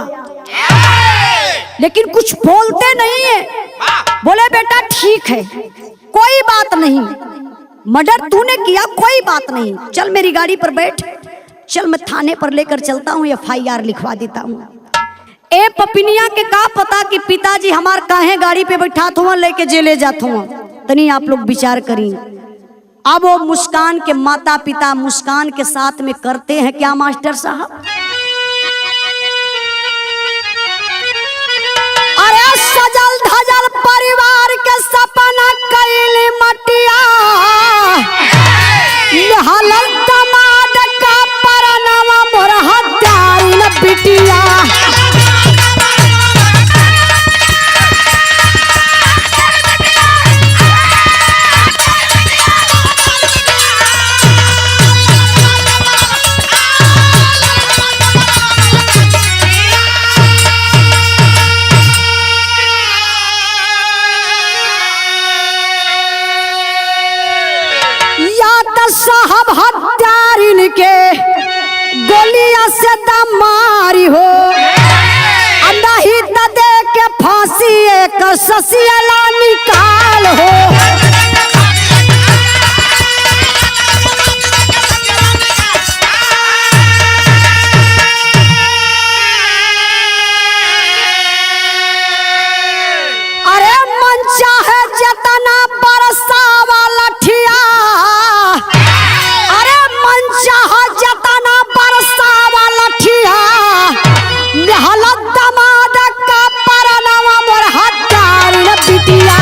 लेकिन कुछ बोलते नहीं है। बोले बेटा ठीक है कोई बात नहीं, मर्डर तूने किया कोई बात नहीं, चल मेरी गाड़ी पर बैठ, चल मैं थाने पर लेकर चलता हूँ, FIR लिखवा देता हूँ। ए पपिनिया के का पता कि पिताजी हमार काहे गाड़ी पे बैठा हुआ लेके जेले जात हुआ, तनी आप लोग विचार करी। अब वो मुस्कान के माता पिता मुस्कान के साथ में करते हैं क्या मास्टर साहब? अरे सजल धजल परिवार के सपना कैल मटिया, हलल दमाद का परनवा मोर हत्याइन बिटिया। साहब हत्यारिन के गोलियां से दमारी हो, नहीं तो दे के फांसी एक ससियला निकाल हो। अरे मन चाहे जतना बरसावा लठिया, जतना बरसावा लठिया, हलत दमाद का परनवा मोर हत्यारिन बिटिया।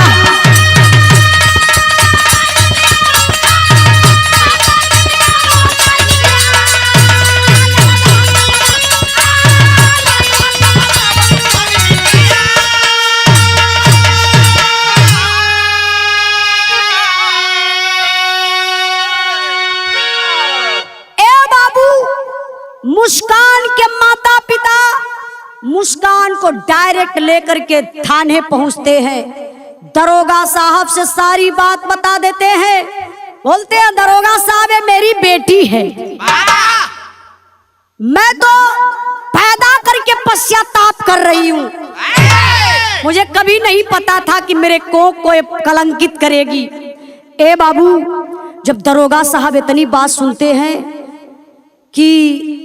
मुस्कान के माता पिता मुस्कान को डायरेक्ट लेकर के थाने पहुंचते हैं। दरोगा साहब से सारी बात बता देते हैं। बोलते हैं दरोगा साहब ये मेरी बेटी है, मैं तो पैदा करके पश्चाताप कर रही हूं, मुझे कभी नहीं पता था कि मेरे को कोई कलंकित करेगी। ए बाबू, जब दरोगा साहब इतनी बात सुनते हैं कि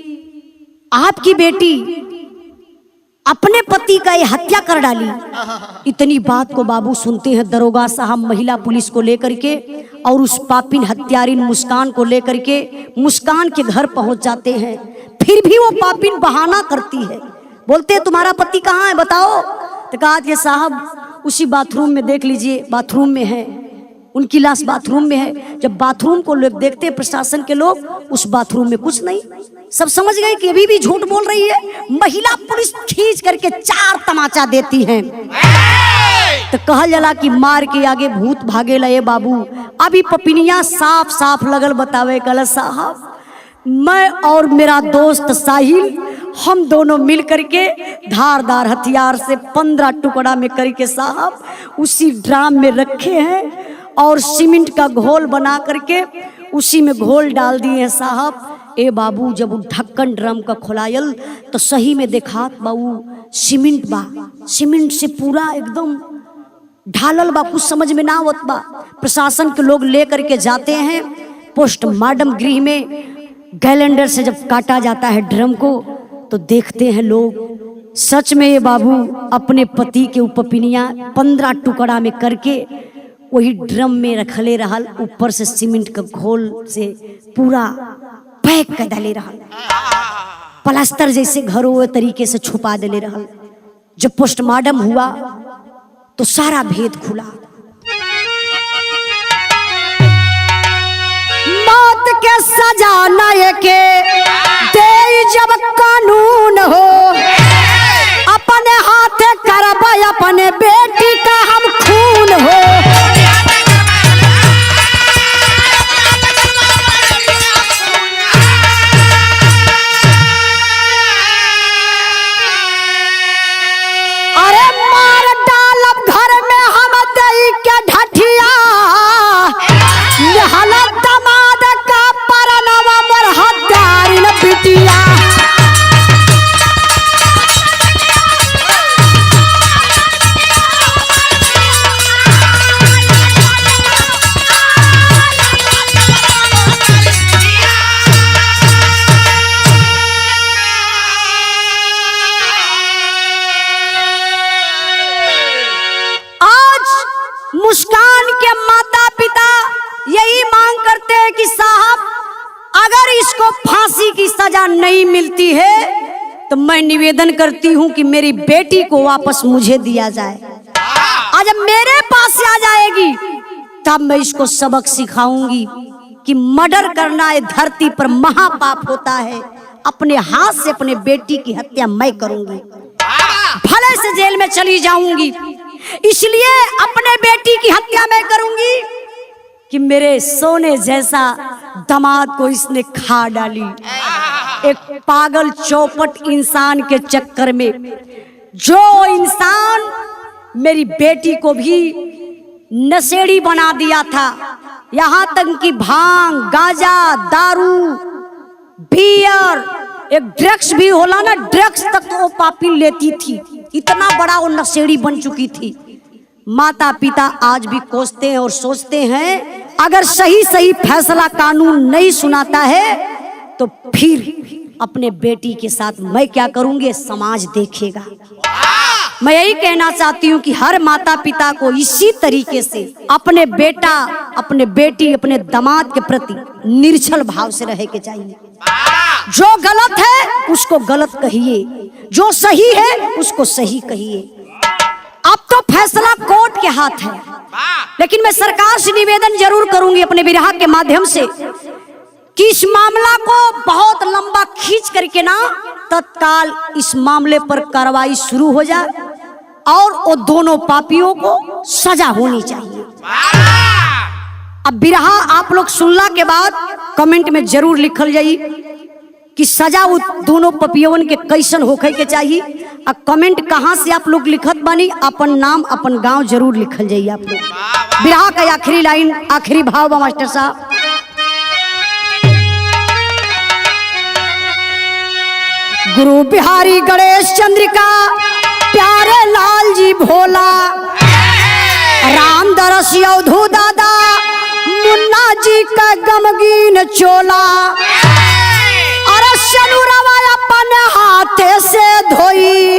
आपकी बेटी अपने पति का ये हत्या कर डाली, इतनी बात को बाबू सुनते हैं दरोगा साहब महिला पुलिस को लेकर के और उस पापिन हत्यारिन मुस्कान को लेकर के मुस्कान के घर पहुंच जाते हैं। फिर भी वो पापिन बहाना करती है, बोलते हैं तुम्हारा पति कहाँ है बताओ। तो कहा कि साहब उसी बाथरूम में देख लीजिए, बाथरूम में है, उनकी लाश बाथरूम में है। जब बाथरूम को लोग देखते हैं प्रशासन के लोग, उस बाथरूम में कुछ नहीं, सब समझ गए कि अभी भी झूठ बोल रही है। महिला पुलिस खींच करके 4 तमाचा देती है। तो कहल जला कि मार के आगे भूत भागे लए बाबू। अभी पपिनिया साफ साफ लगल बतावे कल साहब मैं और मेरा दोस्त साहिल हम दोनों मिल करके धारदार हथियार से 15 टुकड़ा में करके साहब उसी ड्राम में रखे हैं और सीमेंट का घोल बना करके उसी में घोल डाल दिए हैं साहब। ए बाबू, जब वो ढक्कन ड्रम का खुलायल तो सही में देखा बाबू सीमेंट बा, सीमेंट से पूरा एकदम ढालल बा, कुछ समझ में ना आवत बा। प्रशासन के लोग ले करके जाते हैं पोस्टमार्टम गृह में। गैलेंडर से जब काटा जाता है ड्रम को तो देखते हैं लोग सच में ये बाबू अपने पति के उपपिनिया 15 टुकड़ा में करके वही ड्रम में रखले रहल, ऊपर से सीमेंट का घोल से पूरा पैक कर डाले रहल, प्लास्टर जैसे घरों वो तरीके से छुपा देले रहल। जब पोस्टमार्टम हुआ तो सारा भेद खुला। मौत के सजा न के दे जब कानून हो, अपने हाथ करबा अपने बेटी का हम खून हो। अरे मार डालब घर में हम दई के ढठिया, हालत दमाद का परनवा मोर हत्यारिन बिटिया। सजा नहीं मिलती है तो मैं निवेदन करती हूँ कि मेरी बेटी को वापस मुझे दिया जाए। आज मेरे पास से आ जाएगी तब मैं इसको सबक सिखाऊंगी कि मर्डर करना ये धरती पर महापाप होता है। अपने हाथ से अपने बेटी की हत्या मैं करूंगी, भले से जेल में चली जाऊंगी, इसलिए अपने बेटी की हत्या मैं करूंगी कि मेरे सोने जैसा दामाद को इसने खा डाली। एक पागल चौपट इंसान के चक्कर में जो इंसान मेरी बेटी को भी नशेड़ी बना दिया था, यहाँ तक कि भांग, गांजा, दारू, बियर, एक ड्रग्स भी होला ना, ड्रग्स तक तो वो पापी लेती थी। इतना बड़ा वो नशेड़ी बन चुकी थी। माता पिता आज भी कोसते हैं और सोचते हैं अगर सही सही फैसला कानून नहीं सुनाता है तो फिर अपने बेटी के साथ मैं क्या करूंगी, समाज देखेगा। मैं यही कहना चाहती हूँ कि हर माता पिता को इसी तरीके से अपने बेटा, अपने बेटी, अपने दामाद के प्रति निर्छल भाव से रहे के चाहिए। जो गलत है उसको गलत कहिए, जो सही है उसको सही कहिए। अब तो फैसला कोर्ट के हाथ है, लेकिन मैं सरकार से निवेदन जरूर करूंगी अपने विराह के माध्यम से कि इस मामला को बहुत लंबा खींच करके ना तत्काल इस मामले पर कार्रवाई शुरू हो जाए और वो दोनों पापियों को सजा होनी चाहिए। अब बिरहा आप लोग सुनला के बाद कमेंट में जरूर लिखल जाई कि सजा वो दोनों पपियवन के कैसन होखे के चाहिए। और कमेंट कहाँ से आप लोग लिखत बानी, अपन नाम अपन गांव जरूर लिखल जाइए आप लोग। बिरहा का आखिरी लाइन, आखिरी भाव बा मास्टर साहब। गुरु बिहारी गणेश चंद्रिका प्यारे लाल जी भोला, राम दरस अवधू दादा मुन्ना जी का गमगीन चोला, अरे सनुरवा अपन हाथे से धोई